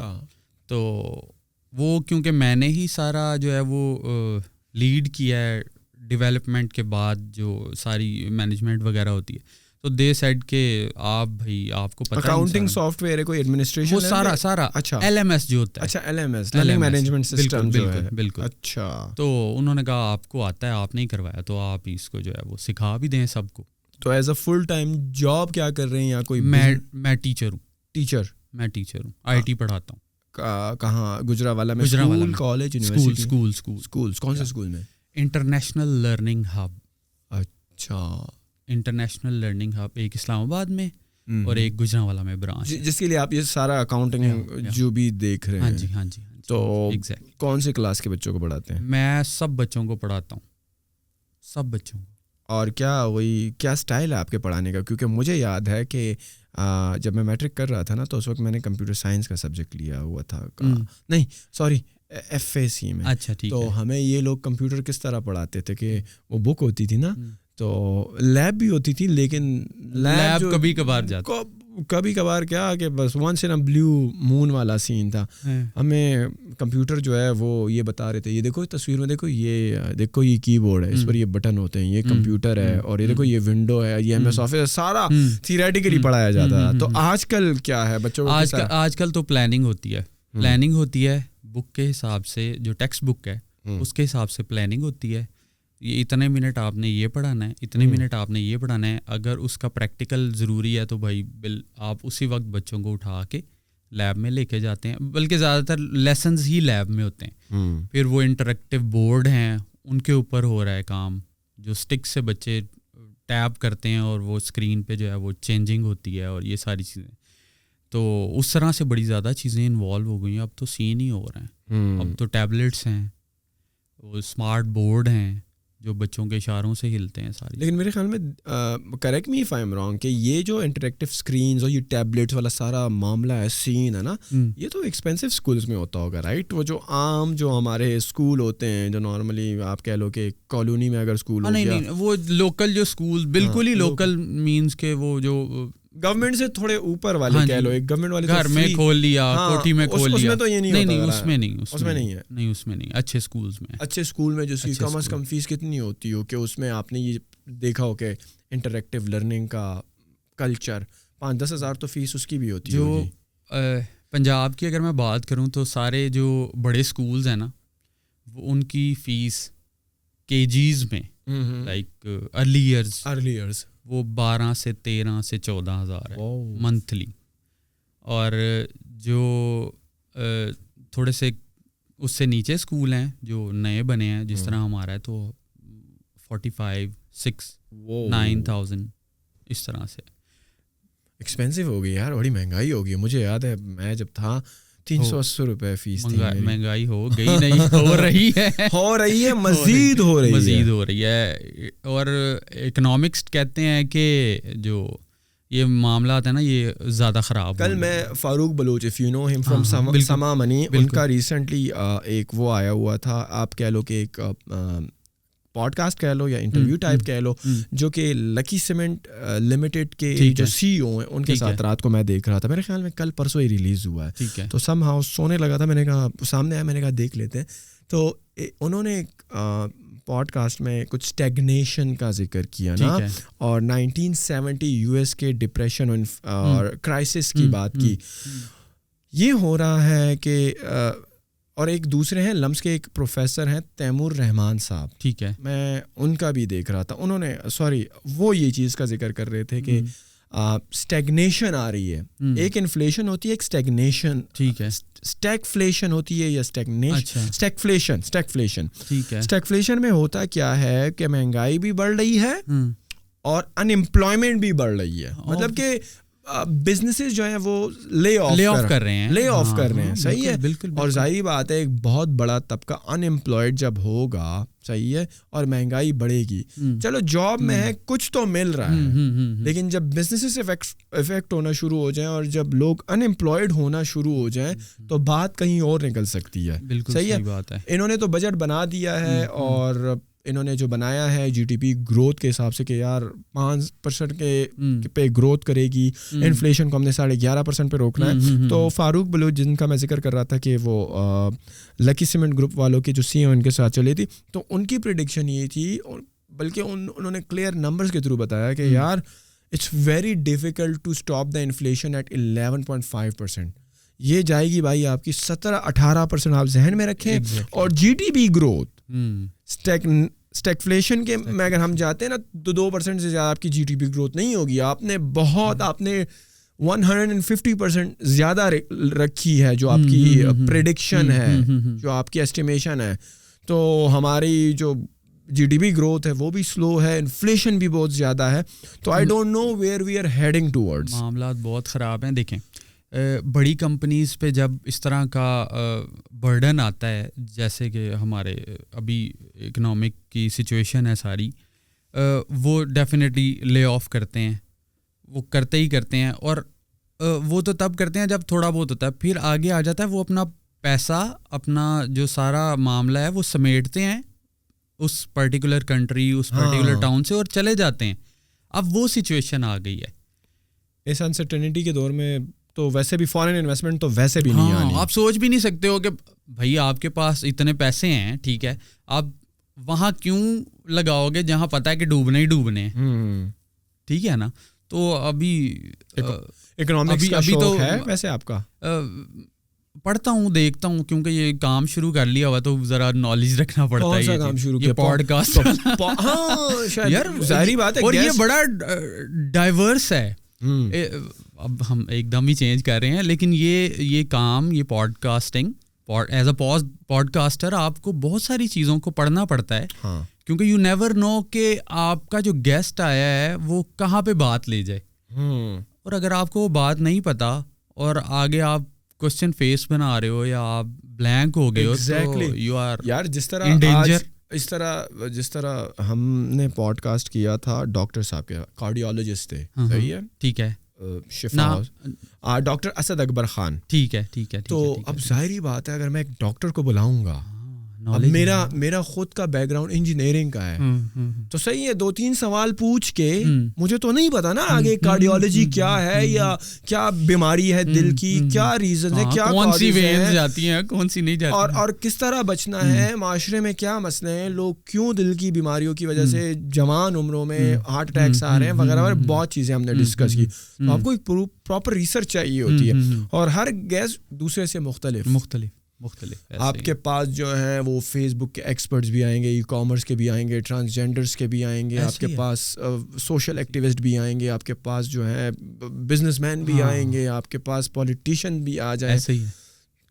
تو وہ کیونکہ میں نے ہی سارا جو ہے وہ لیڈ کیا ہے ڈیولپمنٹ کے بعد, جو ساری مینجمنٹ وغیرہ ہوتی ہے, تو دے سیڈ کہ آپ بھائی آپ کو پتہ اکاؤنٹنگ سافٹ ویئر ہے کوئی ایڈمنسٹریشن وہ سارا اچھا LMS جو ہوتا ہے. اچھا LMS لرننگ مینجمنٹ سسٹم جو ہے. بالکل. اچھا, تو انہوں نے کہا آپ کو آتا ہے, آپ نہیں کروایا, تو آپ اس کو جو ہے وہ سکھا بھی دیں سب کو. تو as a full time job کیا کر رہے ہیں یا کوئی؟ میں ٹیچر ہوں. میں ٹیچر ہوں, IT پڑھاتا ہوں. کہاں؟ گجرانوالہ میں؟ School, college, university? اسکول. کون سے اسکول میں؟ International learning hub. اچھا, انٹرنیشنل لرننگ ہب ایک اسلام آباد میں اور ایک گجرانوالہ میں برانچ, جس کے لیے آپ یہ سارا اکاؤنٹنگ جو بھی دیکھ رہے ہیں. ہاں جی. تو کون سے کلاس کے بچوں کو پڑھاتے ہیں؟ میں سب بچوں کو پڑھاتا ہوں, سب بچوں کو. اور کیا اسٹائل ہے آپ کے پڑھانے کا؟ کیونکہ مجھے یاد ہے کہ جب میں میٹرک کر رہا تھا نا, تو اس وقت میں نے کمپیوٹر سائنس کا سبجیکٹ لیا ہوا تھا. نہیں سوری, FAC میں. اچھا ٹھیک. تو ہمیں یہ لوگ کمپیوٹر کس طرح پڑھاتے تھے کہ وہ بک ہوتی تھی نا, تو لیب بھی ہوتی تھی, لیکن لیب کبھی کبھار جاتا, کبھی کبھار کیا کہ بس ونس ان بلیو مون والا سین تھا. ہمیں کمپیوٹر جو ہے وہ یہ بتا رہے تھے, یہ دیکھو تصویر میں دیکھو یہ کی بورڈ ہے, اس پر یہ بٹن ہوتے ہیں, یہ کمپیوٹر ہے, اور یہ دیکھو یہ ونڈو ہے, یہ MS آفس, سارا تھیوریٹیکلی پڑھایا جاتا تھا. تو آج کل کیا ہے بچوں کو؟ آج کل تو پلاننگ ہوتی ہے بک کے حساب سے, جو ٹیکسٹ بک ہے اس کے حساب سے پلاننگ ہوتی ہے. یہ اتنے منٹ آپ نے یہ پڑھانا ہے, اتنے منٹ آپ نے یہ پڑھانا ہے. اگر اس کا پریکٹیکل ضروری ہے تو بھائی آپ اسی وقت بچوں کو اٹھا کے لیب میں لے کے جاتے ہیں, بلکہ زیادہ تر لیسنز ہی لیب میں ہوتے ہیں. پھر وہ انٹریکٹیو بورڈ ہیں, ان کے اوپر ہو رہا ہے کام, جو اسٹک سے بچے ٹیپ کرتے ہیں اور وہ اسکرین پہ جو ہے وہ چینجنگ ہوتی ہے اور یہ ساری چیزیں. تو اس طرح سے بڑی زیادہ چیزیں انوالو ہو گئی ہیں. اب تو سین ہی ہو رہے ہیں, اب تو ٹیبلیٹس ہیں, وہ اسمارٹ بورڈ ہیں جو بچوں کے اشاروں سے ہلتے ہیں ساری. لیکن میرے خیال میں correct me if I am wrong کہ یہ جو انٹریکٹیو اسکرینز اور یہ ٹیبلیٹس والا سارا معاملہ ہے, سین ہے نا, یہ تو ایکسپینسو اسکولس میں ہوتا ہوگا, رائٹ؟ وہ جو عام جو ہمارے اسکول ہوتے ہیں, جو نارملی آپ کہہ لو کہ کالونی میں اگر اسکول ہو گیا, نہیں, وہ لوکل جو اسکول بالکل ہی لوکل مینس کے وہ جو گورنمنٹ سے تھوڑے اوپر والے کہہ لو, ایک گورنمنٹ والے گھر میں کھول لیا, کوٹھی میں کھول لیا, اس میں تو یہ نہیں ہوتا. اس میں نہیں. اچھے اسکول میں جو اس کی کم از کم فیس کتنی ہوتی ہو کہ اس میں آپ نے یہ دیکھا ہو کہ انٹریکٹیو لرننگ کا کلچر 5-10 ہزار تو فیس اس کی بھی ہوتی ہے. جو پنجاب کی اگر میں بات کروں تو سارے جو بڑے اسکولز ہیں نا, وہ ان کی فیس KGs میں لائک ارلی ایئرز وہ 12 سے 13 سے 14 ہزار ہے منتھلی. اور جو تھوڑے سے اس سے نیچے اسکول ہیں جو نئے بنے ہیں, جس طرح ہمارا ہے, تو 45,000-9,000 اس طرح سے. ایکسپینسو ہو گئی یار, بڑی مہنگائی ہوگی. مجھے یاد ہے میں جب تھا 380 روپے فیس تھی. مہنگائی ہو گئی نہیں, ہو رہی ہے مزید ہو رہی ہے. اور اکنامکس کہتے ہیں کہ جو یہ معاملات ہیں نا یہ زیادہ خراب. کل میں فاروق Baloch, if you know him from سما منی, ان کا ریسنٹلی ایک وہ آیا ہوا تھا, آپ کہہ لو کہ ایک پوڈ کاسٹ کہہ لو یا انٹرویو ٹائپ کہہ لو, جو کہ لکی سیمنٹ لمیٹڈ کے جو سی او ہیں ان کے ساتھ رات کو میں دیکھ رہا تھا. میرے خیال میں کل پرسوں ہی ریلیز ہوا ہے, تو سم ہاؤس سونے لگا تھا, میں نے کہا سامنے آیا, میں نے کہا دیکھ لیتے ہیں. تو انہوں نے پوڈ کاسٹ میں کچھ اسٹیگنیشن کا ذکر کیا نا, اور 1970 یو ایس کے ڈپریشن اور کرائسس کی بات کی. یہ ہو رہا ہے کہ اور ایک دوسرے ہیں لمس کے ایک پروفیسر ہیں تیمور رحمان صاحب, ٹھیک ہے, میں ان کا بھی دیکھ رہا تھا. انہوں نے وہ یہ چیز کا ذکر کر رہے تھے کہ اسٹیگنیشن آ رہی ہے. ایک انفلیشن ہوتی ہے, ایک اسٹیگنیشن, ٹھیک ہے, اسٹیگفلیشن ہوتی ہے یا اسٹیگفلیشن. ٹھیک ہے, اسٹیگفلیشن میں ہوتا کیا ہے کہ مہنگائی بھی بڑھ رہی ہے اور ان امپلائمنٹ بھی بڑھ رہی ہے. مطلب کہ بزنسز جو ہیں وہ لے آف کر رہے ہیں. صحیح ہے, اور ظاہری بات ہے ایک بہت بڑا طبقہ ان امپلائڈ جب ہوگا, صحیح ہے, اور مہنگائی بڑھے گی. چلو جاب میں ہے, کچھ تو مل رہا ہے, لیکن جب بزنسز افیکٹ ہونا شروع ہو جائیں اور جب لوگ ان امپلائڈ ہونا شروع ہو جائیں تو بات کہیں اور نکل سکتی ہے. صحیح ہے, انہوں نے تو بجٹ بنا دیا ہے, اور انہوں نے جو بنایا ہے جی ڈی پی گروتھ کے حساب سے کہ یار 5% کے پہ گروتھ کرے گی, انفلیشن کو ہم نے 11.5% پہ روکنا ہے. تو فاروق بلوچ جن کا میں ذکر کر رہا تھا کہ وہ لکی سیمنٹ گروپ والوں کی جو سی او ان کے ساتھ چلی تھی, تو ان کی پریڈکشن یہ تھی, بلکہ انہوں نے کلیئر نمبرز کے تھرو بتایا کہ یار it's very difficult to stop the inflation at 11.5%. یہ جائے گی بھائی آپ کی 17-18% آپ ذہن میں رکھیں. اور جی ڈی پی گروتھ اسٹیگفلیشن کے میں اگر ہم جاتے ہیں نا تو 2% سے زیادہ آپ کی جی ڈی پی گروتھ نہیں ہوگی. آپ نے 150% زیادہ رکھی ہے جو آپ کی پریڈکشن ہے, جو آپ کی ایسٹیمیشن ہے. تو ہماری جو جی ڈی پی گروتھ ہے وہ بھی سلو ہے, انفلیشن بھی بہت زیادہ ہے. تو I don't know where we are heading towards. معاملات بہت خراب ہیں. دیکھیں بڑی کمپنیز پہ جب اس طرح کا برڈن آتا ہے, جیسے کہ ہمارے ابھی اکنامک کی سچویشن ہے ساری, وہ ڈیفینیٹلی لے آف کرتے ہیں, وہ کرتے ہی کرتے ہیں. اور وہ تو تب کرتے ہیں جب تھوڑا بہت ہوتا ہے, پھر آگے آ جاتا ہے وہ اپنا پیسہ, اپنا جو سارا معاملہ ہے وہ سمیٹتے ہیں اس پرٹیکولر کنٹری, اس پرٹیکولر ٹاؤن سے, اور چلے جاتے ہیں. اب وہ سچویشن آ گئی ہے اس انسرٹنٹی کے دور میں. تو ویسے بھی فارن انویسٹمنٹ تو ویسے بھی نہیں آنی. آپ سوچ بھی نہیں سکتے ہو کہ بھائی آپ کے پاس اتنے پیسے ہیں, ٹھیک ہے, آپ وہاں کیوں لگاؤ گے جہاں پتہ ہے کہ ڈوبنے ہی ڈوبنے ہیں, ٹھیک ہے نا. تو ابھی اکنامکس کا شوق ہے ویسے آپ کا؟ پڑھتا ہوں, دیکھتا ہوں, کیونکہ یہ کام شروع کر لیا ہوا تو ذرا نالج رکھنا پڑتا ہے. کام شروع یہ پوڈ کاسٹ یار ظاہری بات ہے, اور یہ بڑا ڈائیورس ہے. اب ہم ایک دم ہی چینج کر رہے ہیں, لیکن یہ کام, یہ podcasting, as a podcaster آپ کو بہت ساری چیزوں کو پڑھنا پڑتا ہے, کیونکہ یو نیور نو کہ آپ کا جو گیسٹ آیا ہے وہ کہاں پہ بات لے جائے. اور اگر آپ کو وہ بات نہیں پتا اور آگے آپ کوسچن فیس بنا رہے ہو یا آپ بلینک ہو گئے ہو, تو یو آر یار جس طرح جس طرح ہم نے پوڈ کاسٹ کیا تھا ڈاکٹر صاحب کے, کارڈیولوجسٹ تھے, صحیح ہے, ٹھیک ہے, شفا ڈاکٹر اسد اکبر خان, ٹھیک ہے. تو اب ظاہری بات ہے اگر میں ایک ڈاکٹر کو بلاؤں گا, اب میرا خود کا بیک گراؤنڈ انجینئرنگ کا ہے, تو صحیح ہے 2-3 سوال پوچھ کے مجھے تو نہیں پتا نا آگے کارڈیولوجی کیا ہے یا کیا بیماری ہے دل کی, کیا ریزن ہے, کیا کون سی وینز جاتی ہیں, کون سی نہیں جاتی, اور کس طرح بچنا ہے, معاشرے میں کیا مسئلے ہیں, لوگ کیوں دل کی بیماریوں کی وجہ سے جوان عمروں میں ہارٹ اٹیکس آ رہے ہیں وغیرہ وغیرہ, بہت چیزیں ہم نے ڈسکس کی. تو آپ کو ایک پراپر ریسرچ چاہیے ہوتی ہے, اور ہر گیسٹ دوسرے سے مختلف. آپ کے پاس جو ہیں وہ فیس بک کے ایکسپرٹس بھی آئیں گے, ای کامرس کے بھی آئیں گے, ٹرانسجینڈرس کے بھی آئیں گے, آپ کے پاس سوشل ایکٹیوسٹ بھی آئیں گے, آپ کے پاس جو ہے بزنس مین بھی آئیں گے, آپ کے پاس پولیٹیشین بھی آ جائیں.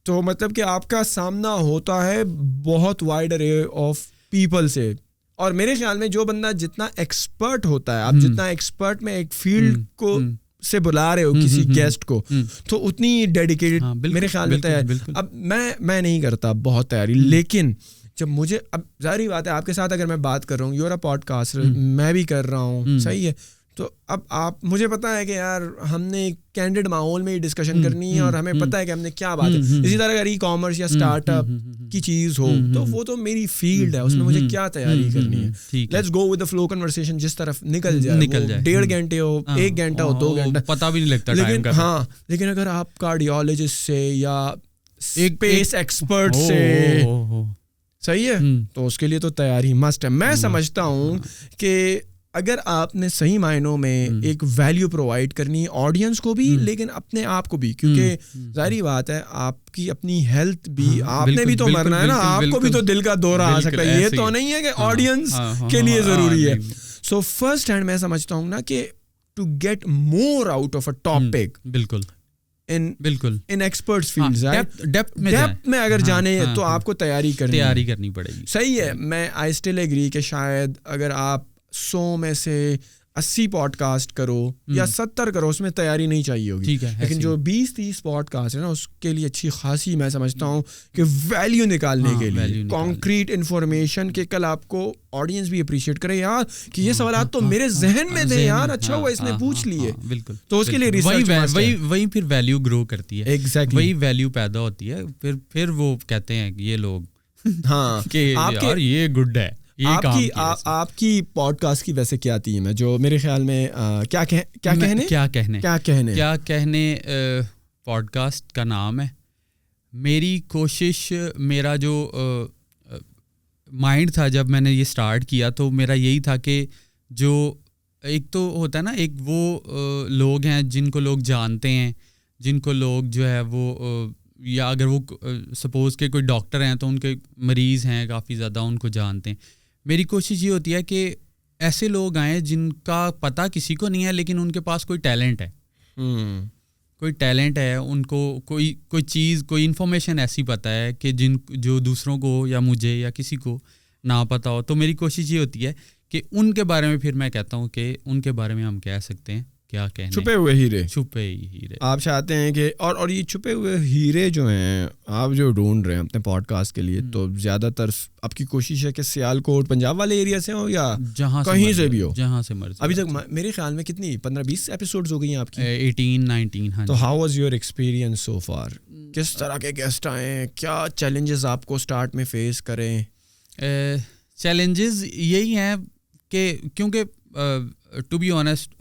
تو مطلب کہ آپ کا سامنا ہوتا ہے بہت وائڈ ارے آف پیپل سے. اور میرے خیال میں جو بندہ جتنا ایکسپرٹ ہوتا ہے, آپ جتنا ایکسپرٹ میں ایک فیلڈ کو سے بلا رہے ہو کسی گیسٹ کو تو اتنی ڈیڈیکیٹڈ میرے خیال میں تیاری. اب میں نہیں کرتا بہت تیاری, لیکن جب مجھے اب ظاہری بات ہے آپ کے ساتھ اگر میں بات کر رہا ہوں, you are a podcaster, میں بھی کر رہا ہوں, صحیح ہے, تو اب آپ مجھے پتا ہے کہ یار ہم نے کینڈیڈ ماحول میں ہی ڈسکشن کرنی ہے اور ہمیں پتا ہے کہ ہم نے کیا بات ہے. اسی طرح اگر ای کامرس یا اسٹارٹ اپ کی چیز ہو تو وہ تو میری فیلڈ ہے, اس میں مجھے کیا تیاری کرنی ہے. Let's go with the flow conversation, جس طرف نکل جائے 1.5 گھنٹے ہو, 1 گھنٹہ ہو, 2 گھنٹہ, پتہ بھی نہیں لگتا ٹائم کا. ہاں, لیکن اگر آپ کارڈیولوجسٹ سے یا اسپیس ایکسپرٹ سے, صحیح ہے, تو اس کے لیے تو تیاری مسٹ ہے. میں سمجھتا ہوں کہ اگر آپ نے صحیح معنوں میں ایک ویلیو پرووائڈ کرنی ہے آڈینس کو بھی لیکن اپنے آپ کو بھی, کیونکہ ظاہری بات ہے آپ کی اپنی ہیلتھ بھی, آپ نے بھی تو مرنا ہے نا, آپ کو بھی تو دل کا دورہ آ سکتا ہے, یہ تو نہیں ہے کہ آڈینس کے لیے ضروری ہے. سو فرسٹ ہینڈ میں سمجھتا ہوں نا کہ to get more out of a topic, بالکل بالکل ان ایکسپرٹس فیلڈز, ڈیپتھ میں اگر جانے تو آپ کو تیاری کرنی پڑے گی. صحیح ہے, میں آئی اسٹل ایگری کہ شاید اگر آپ 100 میں سے 80 پوڈ کاسٹ کرو یا 70 کرو, اس میں تیاری نہیں چاہیے ہوگی, لیکن جو 20-30 پوڈ کاسٹ ہے نا اس کے لیے اچھی خاصی میں سمجھتا ہوں کہ ویلیو نکالنے کے لیے کانکریٹ انفارمیشن کہ کل آپ کو آڈینس بھی اپریشیٹ کرے یار کہ یہ سوالات تو میرے ذہن میں تھے یار, اچھا ہوا اس نے پوچھ لیے. بالکل, تو اس کے لیے ریسرچ وہی پھر ویلیو گرو کرتی ہے, وہی ویلیو پیدا ہوتی ہے. پھر وہ کہتے ہیں یہ لوگ ہاں کہ یار یہ گڈ ہے. آپ کی پوڈ کاسٹ کی ویسے کیا تھیم ہے جو میرے خیال میں کیا کہنے پوڈ کاسٹ کا نام ہے. میری کوشش, میرا جو مائنڈ تھا جب میں نے یہ سٹارٹ کیا تو میرا یہی تھا کہ جو ایک تو ہوتا ہے نا, ایک وہ لوگ ہیں جن کو لوگ جانتے ہیں, جن کو لوگ جو ہے وہ, یا اگر وہ سپوز کہ کوئی ڈاکٹر ہیں تو ان کے مریض ہیں کافی زیادہ, ان کو جانتے ہیں. میری کوشش یہ ہوتی ہے کہ ایسے لوگ آئیں جن کا پتہ کسی کو نہیں ہے لیکن ان کے پاس کوئی ٹیلنٹ ہے, کوئی ٹیلنٹ ہے, ان کو کوئی چیز, کوئی انفارمیشن ایسی پتہ ہے کہ جو دوسروں کو یا مجھے یا کسی کو نہ پتہ ہو. تو میری کوشش یہ ہوتی ہے کہ ان کے بارے میں پھر میں کہتا ہوں کہ ان کے بارے میں ہم کہہ سکتے ہیں کیا کہنے, چھپے ہوئے ہیرے آپ چاہتے ہیں کہ اور یہ چھپے ہوئے ہیرے جو ہیں آپ جو ڈھونڈ رہے ہیں اپنے پوڈ کاسٹ کے لیے, تو زیادہ تر آپ کی کوشش ہے کہ سیالکوٹ پنجاب والے ایریا سے ہو یا کہیں سے بھی ہو, جہاں سے مرضی. ابھی تک میرے خیال میں کتنی 15-20 ایپیسوڈز ہو گئی ہیں آپ کی, 18-19. تو how was your experience so for, کس طرح کے گیسٹ آئے, کیا چیلنجز آپ کو اسٹارٹ میں فیس کریں؟ چیلنجز یہی ہیں کہ کیونکہ ٹو بی آنیسٹ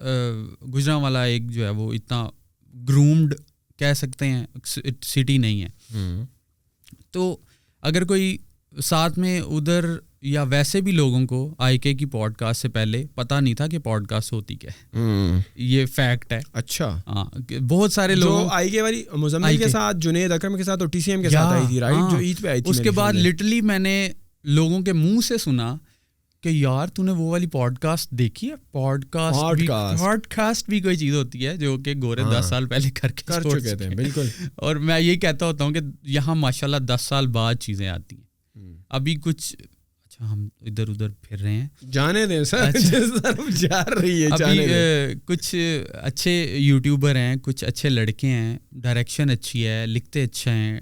گجرانوالا ایک جو ہے وہ اتنا گرومڈ کہہ سکتے ہیں سٹی نہیں ہے, تو اگر کوئی ساتھ میں ادھر یا ویسے بھی لوگوں کو آئی کے کی پوڈ کاسٹ سے پہلے پتہ نہیں تھا کہ پوڈ کاسٹ ہوتی کیا ہے, یہ فیکٹ ہے. اچھا, ہاں, بہت سارے لوگ آئی کے والی مزمل کے ساتھ, جنید اکرم کے ساتھ اور ٹی سی ایم کے ساتھ آئی تھی, رائٹ, جو عید پہ آئی تھی. اس کے بعد لٹرلی میں نے لوگوں کے منہ سے سنا کہ یار تو نے وہ والی پوڈ کاسٹ دیکھی ہے, پوڈ کاسٹ بھی کوئی چیز ہوتی ہے جو کہ گورے 10 سال پہلے کر چکے تھے. بالکل, اور میں یہی کہتا ہوتا ہوں کہ یہاں ماشاءاللہ 10 سال بعد چیزیں آتی ہیں. ابھی کچھ اچھا ہم ادھر ادھر پھر رہے ہیں, جانے دیں سر, جس طرف جا رہی ہے ابھی کچھ اچھے یوٹیوبر ہیں, کچھ اچھے لڑکے ہیں, ڈائریکشن اچھی ہے, لکھتے اچھا ہیں,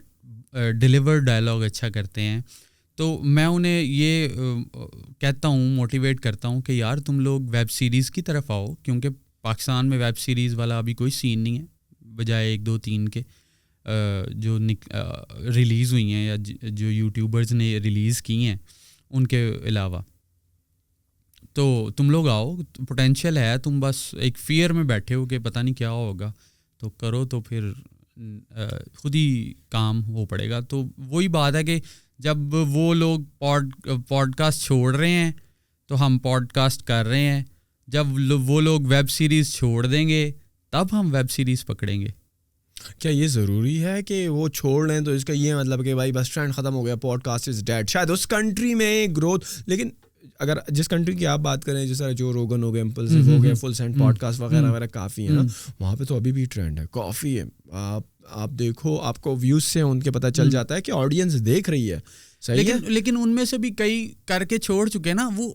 ڈیلیور ڈائلاگ اچھا کرتے ہیں. تو میں انہیں یہ کہتا ہوں, موٹیویٹ کرتا ہوں کہ یار تم لوگ ویب سیریز کی طرف آؤ, کیونکہ پاکستان میں ویب سیریز والا ابھی کوئی سین نہیں ہے بجائے 1-2-3 کے جو ریلیز ہوئی ہیں یا جو یوٹیوبرز نے ریلیز کی ہیں ان کے علاوہ. تو تم لوگ آؤ, پوٹینشیل ہے, تم بس ایک فیئر میں بیٹھے ہو کہ پتہ نہیں کیا ہوگا, تو کرو تو پھر خود ہی کام ہو پڑے گا. تو وہی بات ہے کہ جب وہ لوگ پوڈ کاسٹ چھوڑ رہے ہیں تو ہم پوڈ کاسٹ کر رہے ہیں, جب وہ لوگ ویب سیریز چھوڑ دیں گے تب ہم ویب سیریز پکڑیں گے. کیا یہ ضروری ہے کہ وہ چھوڑ لیں تو اس کا یہ مطلب کہ بھائی بس ٹرینڈ ختم ہو گیا, پوڈ کاسٹ از ڈیڈ؟ شاید اس کنٹری میں گروتھ, لیکن اگر جس کنٹری کی آپ بات کریں جس طرح جو روگن ہو گئے, امپلسو ہو گئے, فل سینٹ پوڈ کاسٹ وغیرہ وغیرہ کافی ہے نا, وہاں پہ تو ابھی بھی ٹرینڈ ہے, کافی ہے. آپ دیکھو, آپ کو ویوز سے ان کے پتہ چل جاتا ہے کہ آڈینس دیکھ رہی ہے. لیکن ان میں سے بھی کئی کر کے چھوڑ چکے نا, وہ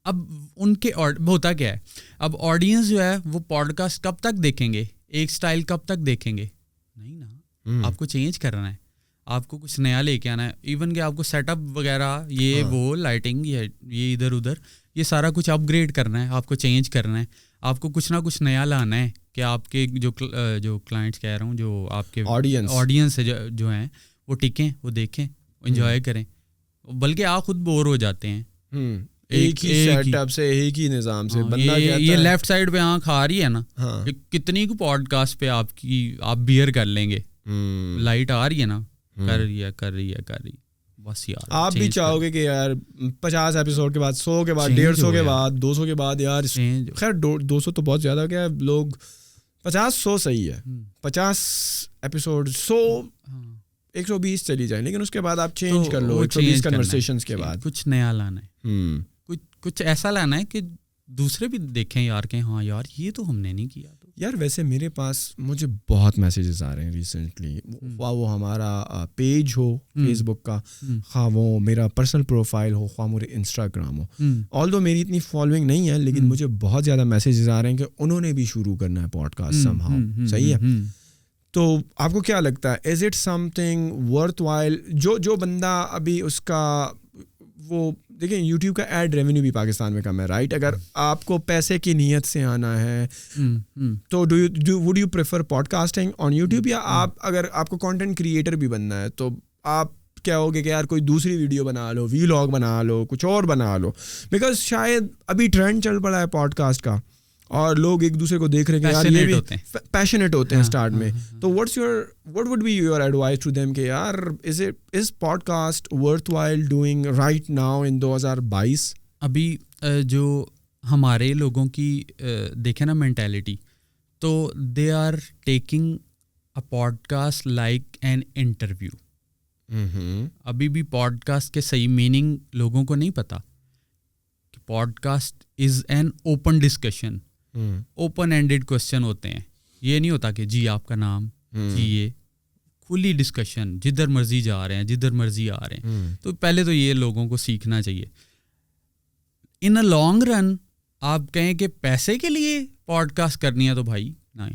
اب ان کے ہوتا کیا ہے, اب آڈینس جو ہے وہ پوڈ کاسٹ کب تک دیکھیں گے, ایک سٹائل کب تک دیکھیں گے, نہیں نا, آپ کو چینج کرنا ہے, آپ کو کچھ نیا لے کے آنا ہے. ایون کہ آپ کو سیٹ اپ وغیرہ یہ وہ لائٹنگ یہ ادھر ادھر یہ سارا کچھ اپ گریڈ کرنا ہے, آپ کو چینج کرنا ہے, آپ کو کچھ نہ کچھ نیا لانا ہے کہ آپ کے جو کلائنٹس کہہ رہا ہوں, جو آپ کے آڈینس جو ہیں وہ ٹکیں, وہ دیکھیں, انجوائے کریں, بلکہ آپ خود بور ہو جاتے ہیں ایک ہی سیٹ اپ سے, ایک ہی نظام سے. بندہ یہ لیفٹ سائڈ پہ آنکھ آ رہی ہے نا, کتنی کو پوڈ کاسٹ پہ آپ بیئر کر لیں گے, لائٹ آ رہی ہے نا, کر رہی ہے بس یار. آپ بھی چاہو گے کہ یار 50 ایپیسوڈ کے بعد 100 کے بعد 150 کے بعد 200 کے بعد یار, خیر 200 تو بہت زیادہ ہو گیا, لوگ 50-100 صحیح ہے, 50 ایپیسوڈ 100 120 چلی جائیں, لیکن اس کے بعد آپ چینج کر لو. 120 کنورسیشنز کے بعد کچھ نیا لانا ہے, کچھ ایسا لانا ہے کہ دوسرے بھی دیکھیں یار کہ ہاں یار یہ تو ہم نے نہیں کیا. تو یار ویسے میرے پاس مجھے بہت میسیجز آ رہے ہیں ریسنٹلی, خواہ وہ ہمارا پیج ہو فیس بک کا, خواہ وہ میرا پرسنل پروفائل ہو, خواہ میرے انسٹاگرام ہو. آلدو میری اتنی فالوئنگ نہیں ہے, لیکن مجھے بہت زیادہ میسیجز آ رہے ہیں کہ انہوں نے بھی شروع کرنا ہے پوڈ کاسٹ سم ہاؤ. صحیح ہے, تو آپ کو کیا لگتا ہے, is it some thing worth while? جو بندہ ابھی اس کا وہ دیکھیں, یوٹیوب کا ایڈ ریونیو بھی پاکستان میں کم ہے, رائٹ؟ اگر آپ کو پیسے کی نیت سے آنا ہے تو would you prefer podcasting on YouTube, یا آپ اگر آپ کو کانٹینٹ کریٹر بھی بننا ہے تو آپ کیا ہوگے کہ یار کوئی دوسری ویڈیو بنا لو, ویلاگ بنا لو, کچھ اور بنا لو, بیکاز شاید ابھی ٹرینڈ چل پڑا ہے پوڈ کاسٹ کا اور لوگ ایک دوسرے کو دیکھ رہے ہیں کہ یار یہ بھی پیشنیٹ ہوتے ہیں اسٹارٹ میں. تو what would be your advice to them کہ یار is podcast worthwhile doing right now in 2022؟ ابھی جو ہمارے لوگوں کی دیکھیں نا مینٹیلٹی, تو they are taking a podcast like an interview. ابھی بھی پوڈ کاسٹ کے صحیح میننگ لوگوں کو نہیں پتہ کہ podcast is an open discussion, open ended question ہوتے ہیں. یہ نہیں ہوتا کہ جی آپ کا نام, جی یہ کھلی ڈسکشن, جدھر مرضی جا رہے ہیں, جدھر مرضی آ رہے ہیں. تو پہلے تو یہ لوگوں کو سیکھنا چاہیے. ان اے لانگ رن آپ کہیں کہ پیسے کے لیے پوڈ کاسٹ کرنی ہے تو بھائی نہیں,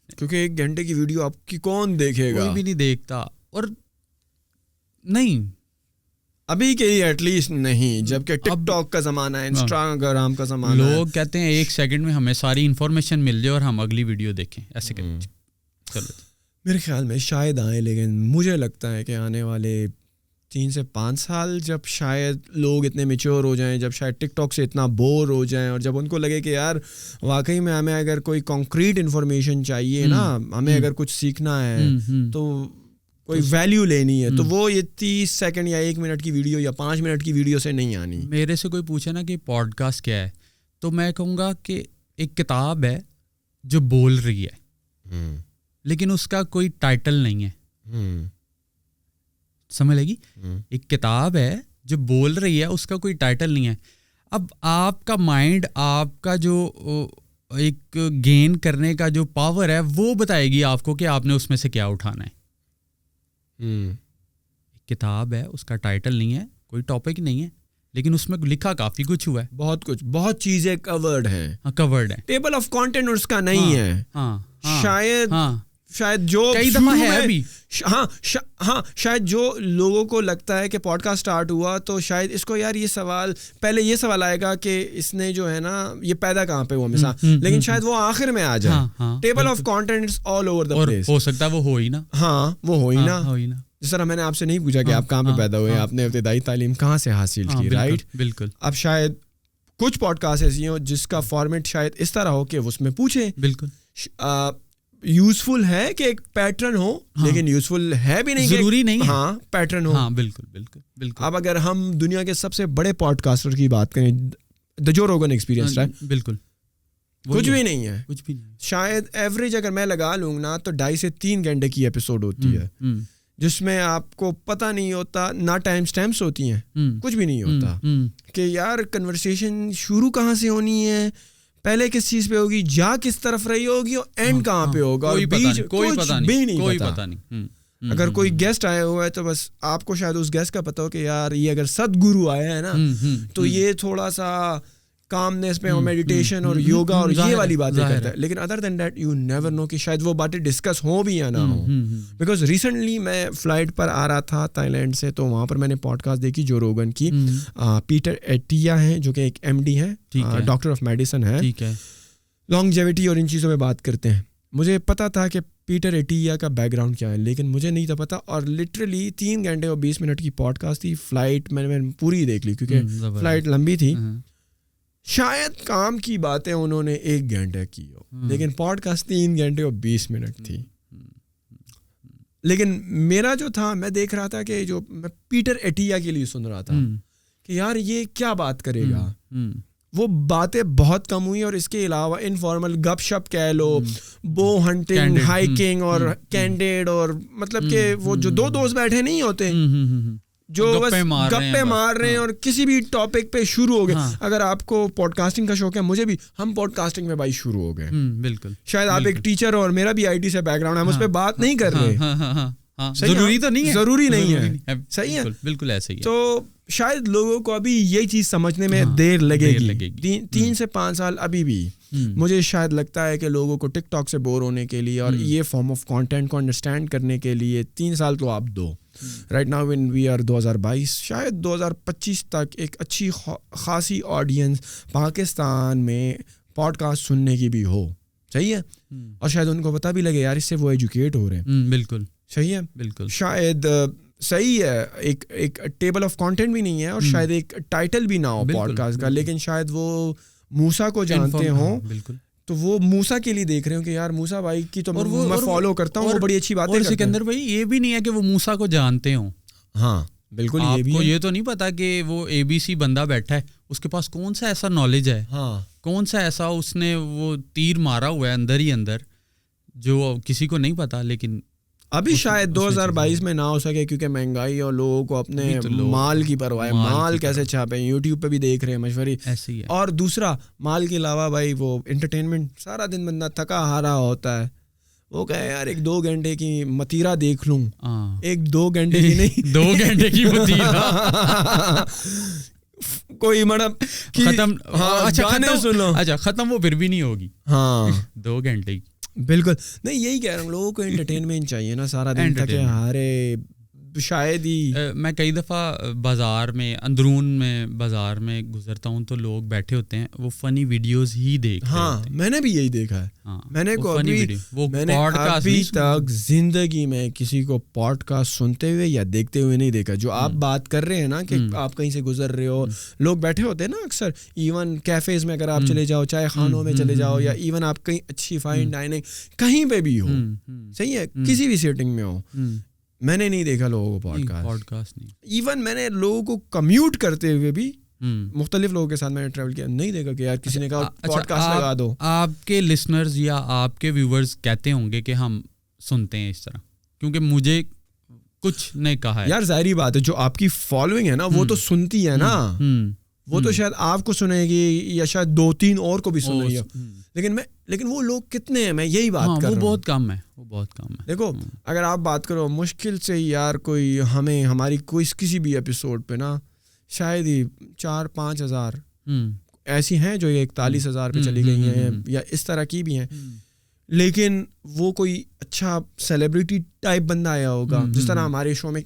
کیونکہ 1 گھنٹے کی ویڈیو آپ کی کون دیکھے گا, کوئی بھی نہیں دیکھتا. اور نہیں ابھی کے لیے ایٹ لیسٹ نہیں, جبکہ ٹک ٹاک کا زمانہ ہے, انسٹاگرام کا زمانہ ہے. لوگ کہتے ہیں 1 سیکنڈ میں ہمیں ساری انفارمیشن مل جائے اور ہم اگلی ویڈیو دیکھیں, ایسے کریں. چلو میرے خیال میں شاید آئیں, لیکن مجھے لگتا ہے کہ آنے والے 3 سے 5 سال جب شاید لوگ اتنے میچور ہو جائیں, جب شاید ٹک ٹاک سے اتنا بور ہو جائیں, اور جب ان کو لگے کہ یار واقعی میں ہمیں اگر کوئی کانکریٹ انفارمیشن چاہیے نا, ہمیں اگر کچھ سیکھنا ہے تو کوئی ویلیو لینی ہے, تو وہ یہ 30 سیکنڈ یا 1 منٹ کی ویڈیو یا 5 منٹ کی ویڈیو سے نہیں آنی. میرے سے کوئی پوچھے نا کہ پوڈ کاسٹ کیا ہے, تو میں کہوں گا کہ ایک کتاب ہے جو بول رہی ہے, لیکن اس کا کوئی ٹائٹل نہیں ہے. سمجھ لگی؟ ایک کتاب ہے جو بول رہی ہے, اس کا کوئی ٹائٹل نہیں ہے. اب آپ کا مائنڈ, آپ کا جو ایک گین کرنے کا جو پاور ہے, وہ بتائے گی آپ کو کہ آپ نے اس میں سے کیا اٹھانا ہے. کتاب ہے, اس کا ٹائٹل نہیں ہے, کوئی ٹاپک نہیں ہے, لیکن اس میں لکھا کافی کچھ ہوا ہے, بہت چیزیں کورڈ ہیں, کورڈ ہے. ٹیبل آف کانٹینٹ اس کا نہیں ہے. شاید جو کئی دفعہ ہے ابھی, شاید جو لوگوں کو لگتا ہے کہ پوڈ کاسٹ اسٹارٹ ہوا تو شاید اس کو یار یہ سوال آئے گا کہ اس نے جو ہے نا یہ پیدا کہاں پہ ہوا مثال, لیکن شاید وہ آخر میں آ جائے. Table of content all over the place. ہو سکتا ہے وہ ہو ہی نا. ہاں وہ ہو ہی نا. جس طرح میں نے آپ سے نہیں پوچھا کہ آپ کہاں پہ پیدا ہوئے, آپ نے ابتدائی تعلیم کہاں سے حاصل کی, رائٹ؟ بالکل. اب شاید کچھ پوڈ کاسٹ ایسی ہوں جس کا فارمیٹ شاید اس طرح ہو کہ اس میں پوچھیں. بالکل یوزفل ہے کہ ایک پیٹرن ہو, لیکن یوزفل ہے بھی نہیں, ضروری نہیں ہے. ہاں پیٹرن ہو. ہاں بالکل. اب اگر ہم دنیا کے سب سے بڑے پوڈ کاسٹر کی بات کریں, دا جو روگن ایکسپیرینس ہے, بالکل کچھ بھی نہیں ہے. شاید ایوریج اگر میں لگا لوں نا تو 2.5 سے 3 گھنٹے کی ایپیسوڈ ہوتی ہے, جس میں آپ کو پتہ نہیں ہوتا, نہ ٹائم سٹیمپس ہوتی ہیں, کچھ بھی نہیں ہوتا کہ یار کنورسیشن شروع کہاں سے ہونی ہے, پہلے کس چیز پہ ہوگی, جا کس طرف رہی ہوگی, اور اینڈ کہاں پہ ہوگا, اور بیچ کوئی پتہ نہیں. اگر کوئی گیسٹ آیا ہوا ہے تو بس آپ کو شاید اس گیسٹ کا پتہ ہو کہ یار یہ اگر ست گرو آیا ہے نا تو یہ تھوڑا سا کامنس پہ اور میڈیٹیشن اور یوگا اور یہ والی باتیں کرتا ہے, لیکن other than that you never know کہ شاید وہ باتیں ڈسکس ہوں بھی یا نہ ہوں. بیکاز ریسنٹلی میں فلائٹ پر آ رہا تھا تھائی لینڈ سے, تو وہاں پر میں نے پوڈ کاسٹ دیکھی جو روگن کی, پیٹر ایٹیا ہیں جو کہ ایک MD ہیں, ڈاکٹر آف میڈیسن ہے, لانگجیوٹی اور ان چیزوں پہ بات کرتے ہیں. مجھے پتا تھا کہ پیٹر ایٹیا کا بیک گراؤنڈ کیا ہے, لیکن مجھے نہیں تھا پتا, اور لٹرلی 3 گھنٹے اور 20 منٹ کی پوڈ کاسٹ تھی. فلائٹ میں نے پوری دیکھ لی کیونکہ فلائٹ لمبی تھی. شاید کام کی باتیں انہوں نے 1 گھنٹے کی ہو, لیکن پوڈ کاسٹ 3 گھنٹے اور 20 منٹ تھی. لیکن میرا جو تھا, میں دیکھ رہا تھا کہ جو میں پیٹر ایٹیا کے لیے سن رہا تھا کہ یار یہ کیا بات کرے گا. وہ باتیں بہت کم ہوئی, اور اس کے علاوہ انفارمل گپ شپ کہہ لو, بو ہنٹنگ, ہائکنگ اور کینڈیڈ, اور مطلب کہ وہ جو 2 دوست بیٹھے نہیں ہوتے جو بس گپے مار رہے ہیں اور کسی بھی ٹاپک پہ شروع ہو گئے. اگر آپ کو پوڈ کاسٹنگ کا شوق ہے, مجھے بھی, ہم پوڈ کاسٹنگ میں بھائی شروع ہو گئے. بالکل, شاید آپ ایک ٹیچر اور میرا بھی IT سے بیک گراؤنڈ ہے, ہم اس پہ بات نہیں کر رہے, ضروری تو نہیں ہے, ضروری نہیں ہے, صحیح ہے, بالکل ایسے ہی. تو شاید لوگوں کو ابھی یہ چیز سمجھنے میں دیر لگے گی, 3 سے 5 سال ابھی بھی. مجھے شاید لگتا ہے کہ لوگوں کو ٹک ٹاک سے بور ہونے کے لیے اور یہ فارم آف کانٹینٹ کو انڈرسٹینڈ کرنے کے لیے 3 سال تو آپ دو. Right now when we are 2022, شاید 2025 تک ایک اچھی خاصی آڈینس پاکستان میں پوڈ کاسٹ سننے کی بھی ہو. صحیح ہے, اور شاید ان کو پتہ بھی لگے یار اس سے وہ ایجوکیٹ ہو رہے ہیں. بالکل صحیح ہے, بالکل. شاید صحیح ہے, ایک ٹیبل آف کانٹینٹ بھی نہیں ہے, اور شاید ایک ٹائٹل بھی نہ ہو پوڈ کاسٹ کا, لیکن شاید وہ موسیٰ کو جانتے ہوں. بالکل, تو وہ موسیٰ کے لیے دیکھ رہے ہوں کہ یار موسیٰ بھائی کی تو میں فالو کرتا ہوں, وہ بڑی اچھی بات ہے. اور سکندر بھائی یہ بھی نہیں ہے کہ وہ موسیٰ کو جانتے ہوں. ہاں بالکل, یہ بھی یہ تو نہیں پتا کہ وہ ABC بندہ بیٹھا ہے, اس کے پاس کون سا ایسا نالج ہے, کون سا ایسا اس نے وہ تیر مارا ہوا ہے اندر ہی اندر جو کسی کو نہیں پتا. لیکن ابھی شاید 2022 میں نہ ہو سکے کیونکہ مہنگائی اور لوگوں کو اپنے مال کی پرواہ ہے, مال کیسے چھاپیں, یوٹیوب پہ بھی دیکھ رہے ہیں مشورے ایسے ہی ہے. اور دوسرا مال کے علاوہ بھائی وہ انٹرٹینمنٹ, سارا دن بندہ تھکا ہارا ہوتا ہے, وہ کہے یار 1-2 گھنٹے کی متیرا دیکھ لوں, 1-2 گھنٹے کی نہیں 2 گھنٹے کی متیرا کوئی مطلب ختم. اچھا ختم وہ پھر بھی نہیں ہوگی. 2 گھنٹے کی بالکل نہیں, یہی کہہ رہا ہوں, لوگوں کو انٹرٹینمنٹ چاہیے نا, سارا دن تھکے ہارے. شاید ہی میں کئی دفعہ بازار میں, اندرون میں بازار میں گزرتا ہوں تو لوگ بیٹھے ہوتے ہیں, وہ فنی ویڈیوز ہی دیکھ. ہاں میں نے بھی یہی دیکھا ہے. میں نے ابھی تک زندگی میں کسی کو پوڈ کاسٹ سنتے ہوئے یا دیکھتے ہوئے نہیں دیکھا. جو آپ بات کر رہے ہیں نا کہ آپ کہیں سے گزر رہے ہو, لوگ بیٹھے ہوتے ہیں نا اکثر, ایون کیفیز میں اگر آپ چلے جاؤ, چائے خانوں میں چلے جاؤ, یا ایون آپ کہیں اچھی فائن ڈائننگ کہیں پہ بھی ہو, صحیح ہے, کسی بھی سیٹنگ میں ہو, میں نے نہیں دیکھا لوگوں کو پوڈ کاسٹ نہیں. ایون میں نے لوگوں کو کمیوٹ کرتے ہوئے بھی مختلف لوگوں کے ساتھ میں نے ٹریول کیا, نہیں دیکھا کہ یار کسی نے کہا پوڈ کاسٹ لگا دو. آپ کے لسنرز یا آپ کے ویورز کہتے ہوں گے کہ ہم سنتے ہیں اس طرح, کیونکہ مجھے کچھ نہیں کہا ہے. یار ظاہری بات ہے, جو آپ کی فالوئنگ ہے نا وہ تو سنتی ہے نا, وہ تو شاید آپ کو سنے گی یا شاید 2-3 اور کو بھی سنے گی, لیکن وہ لوگ کتنے ہیں, میں یہی بات کر رہا ہوں. وہ بہت کم ہے, وہ بہت کم ہے. دیکھو اگر آپ بات کرو مشکل سے یار کوئی ہمیں ہماری کوئی کسی بھی ایپیسوڈ پہ نا شاید ہی 4-5 ہزار ایسی ہیں جو 41,000 پہ چلی گئی ہیں, یا اس طرح کی بھی ہیں. لیکن وہ کوئی اچھا سیلیبریٹی ٹائپ بندہ آیا ہوگا, جس طرح ہمارے شو میں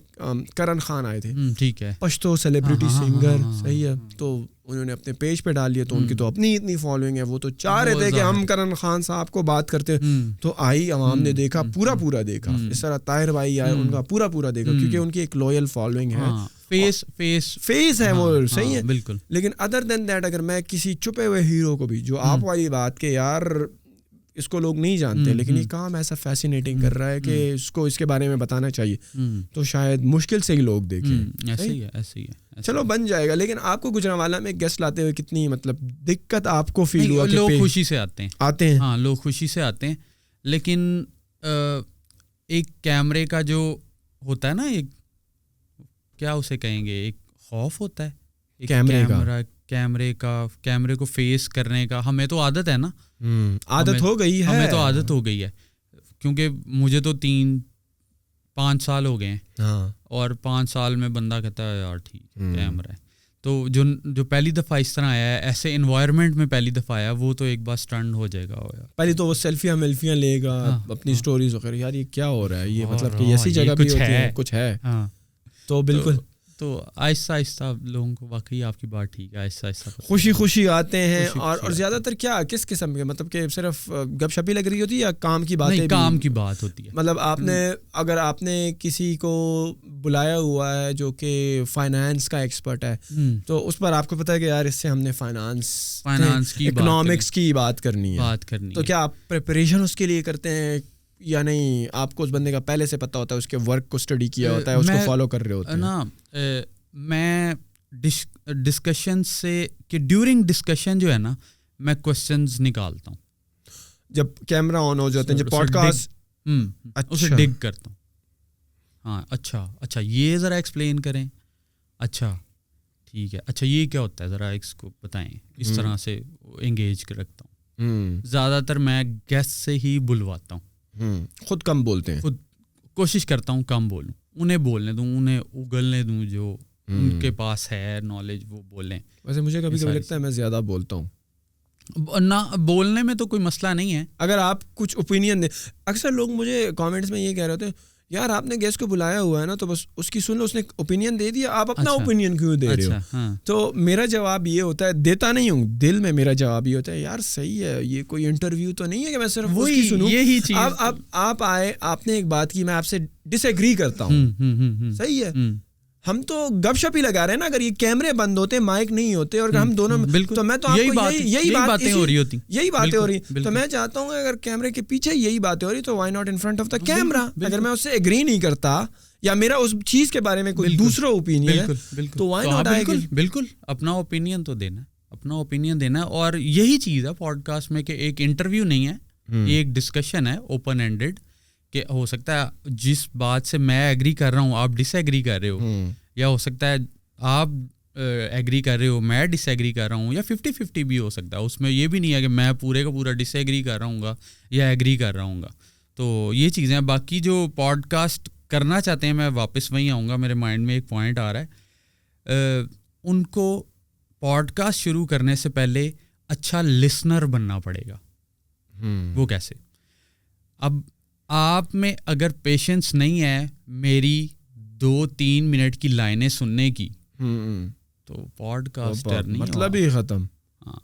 کرن خان آئے تھے, ٹھیک ہے, پشتو سیلیبریٹی سنگر, صحیح ہے, تو انہوں نے اپنے پیج پہ ڈال لیا, تو ان کی تو اپنی اتنی فالوئنگ ہے, وہ تو چاہ رہے تھے کہ ہم کرن خان صاحب کو بات کرتے, تو آئی عوام نے دیکھا, پورا دیکھا. اس طرح طاہر بھائی آئے, ان کا پورا دیکھا, کیونکہ ان کی ایک لوئل فالوئنگ ہے, فیس ہے وہ, صحیح ہے, بالکل. لیکن ادر دین دیٹ اگر میں کسی چھپے ہوئے ہیرو کو بھی, جو آپ والی بات کہ یار اس کو لوگ نہیں جانتے لیکن یہ کام ایسا فیسینیٹنگ کر رہا ہے کہ اس کو اس کے بارے میں بتانا چاہیے, تو شاید مشکل سے ہی لوگ دیکھیں. ایسے ہی ہے, چلو بن جائے گا. لیکن آپ کو گجرانوالہ میں گیسٹ لاتے ہوئے کتنی مطلب دقت آپ کو فیل ہوا؟ لوگ خوشی سے آتے ہیں. ہاں لوگ خوشی سے آتے ہیں, لیکن ایک کیمرے کا جو ہوتا ہے نا, ایک کیا اسے کہیں گے, ایک خوف ہوتا ہے کیمرے کو فیس کرنے کا. ہمیں تو عادت ہے نا, عادت ہو گئی ہے, ہمیں تو عادت ہو گئی ہے, کیونکہ مجھے تو 3-5 سال ہو گئے ہیں, اور 5 سال میں بندہ کہتا ہے یار ٹھیک کیمرہ ہے. تو جو پہلی دفعہ اس طرح آیا ہے ایسے انوائرمنٹ میں پہلی دفعہ آیا وہ تو ایک بار سٹنڈ ہو جائے گا. پہلے تو وہ سیلفیاں ملفیاں لے گا اپنی سٹوریز وغیرہ, یار یہ کیا ہو رہا ہے, یہ مطلب کہ ایسی جگہ بھی ہوتی ہے, کچھ ہے. تو بالکل تو آہستہ آہستہ لوگوں کو واقعی آپ کی بات ٹھیک ہے, آہستہ آہستہ خوشی خوشی آتے ہیں. اور زیادہ تر کیا کس قسم کے, مطلب کہ صرف گپ شپی لگ رہی ہوتی ہے یا کام کی باتیں؟ کام کی بات ہوتی ہے. مطلب آپ نے اگر آپ نے کسی کو بلایا ہوا ہے جو کہ فائنانس کا ایکسپرٹ ہے تو اس پر آپ کو پتہ ہے کہ یار اس سے ہم نے فائنانس کی اکنامکس کی بات کرنی ہے, تو کیا آپ پریپریشن اس کے لیے کرتے ہیں یا نہیں؟ آپ کو اس بندے کا پہلے سے پتہ ہوتا ہے, اس کے ورک کو اسٹڈی کیا ہوتا ہے, اس کو فالو کر رہے ہوتے ہیں نا. میں ڈسکشن سے کہ ڈیورنگ ڈسکشن جو ہے نا میں کوسچنز نکالتا ہوں جب کیمرہ آن ہو جاتے ہیں, جب پوڈ کاسٹ اسے ڈگ کرتا ہوں. ہاں اچھا یہ ذرا ایکسپلین کریں, اچھا ٹھیک ہے, اچھا یہ کیا ہوتا ہے ذرا اس کو بتائیں. اس طرح سے انگیج کر رکھتا ہوں. زیادہ تر میں گیسٹ سے ہی بلواتا ہوں. خود کم بولتے ہیں, خود کوشش کرتا ہوں کم بولوں, انہیں بولنے دوں, انہیں اگلنے دوں, جو ان کے پاس ہے نالج وہ بولیں. ویسے مجھے کبھی کبھی لگتا ہے میں زیادہ بولتا ہوں. نہ بولنے میں تو کوئی مسئلہ نہیں ہے اگر آپ کچھ اوپینین دیں. اکثر لوگ مجھے کامنٹس میں یہ کہہ رہے ہوتے ہیں یار آپ نے گیسٹ کو بلایا ہوا ہے نا تو بس اس کی سن لو, اس نے اوپینین دے دیا, آپ اپنا اوپینین کیوں دے رہے ہو؟ تو میرا جواب یہ ہوتا ہے, دیتا نہیں ہوں, دل میں میرا جواب یہ ہوتا ہے یار صحیح ہے, یہ کوئی انٹرویو تو نہیں ہے کہ میں صرف اس کی سنوں. یہی چیز آپ آئے, آپ نے ایک بات کی, میں آپ سے ڈس ایگری کرتا ہوں, صحیح ہے, ہم تو گپ شپ ہی لگا رہے ہیں نا. اگر یہ کیمرے بند ہوتے, مائک نہیں ہوتے اور ہم دونوں, تو میں تو آپ کو یہی باتیں ہو رہی, تو میں چاہتا ہوں اگر کیمرے کے پیچھے یہی باتیں ہو رہی تو why not in front of the camera. اگر میں اس سے ایگری نہیں کرتا یا میرا اس چیز کے بارے میں کوئی دوسرا اوپینین ہے تو وائی ناٹ. بالکل اپنا اوپینین تو دینا, اپنا اوپینین دینا. اور یہی چیز ہے پوڈ کاسٹ میں کہ ایک انٹرویو نہیں ہے, یہ ایک ڈسکشن ہے اوپن اینڈیڈ, کہ ہو سکتا ہے جس بات سے میں ایگری کر رہا ہوں آپ ڈس ایگری کر رہے ہو, یا ہو سکتا ہے آپ ایگری کر رہے ہو میں ڈس ایگری کر رہا ہوں, یا 50-50 بھی ہو سکتا ہے. اس میں یہ بھی نہیں ہے کہ میں پورے کا پورا ڈس ایگری کر رہا ہوں گا یا ایگری کر رہا ہوں گا. تو یہ چیزیں ہیں. باقی جو پوڈ کاسٹ کرنا چاہتے ہیں, میں واپس وہیں آؤں گا, میرے مائنڈ میں ایک پوائنٹ آ رہا ہے, ان کو پوڈ کاسٹ شروع کرنے سے پہلے اچھا لسنر بننا پڑے گا. وہ کیسے؟ اب آپ میں اگر پیشنس نہیں ہے میری 2-3 منٹ کی لائنیں سننے کی تو پوڈ کاسٹر نہیں, مطلب ہی ختم. ہاں,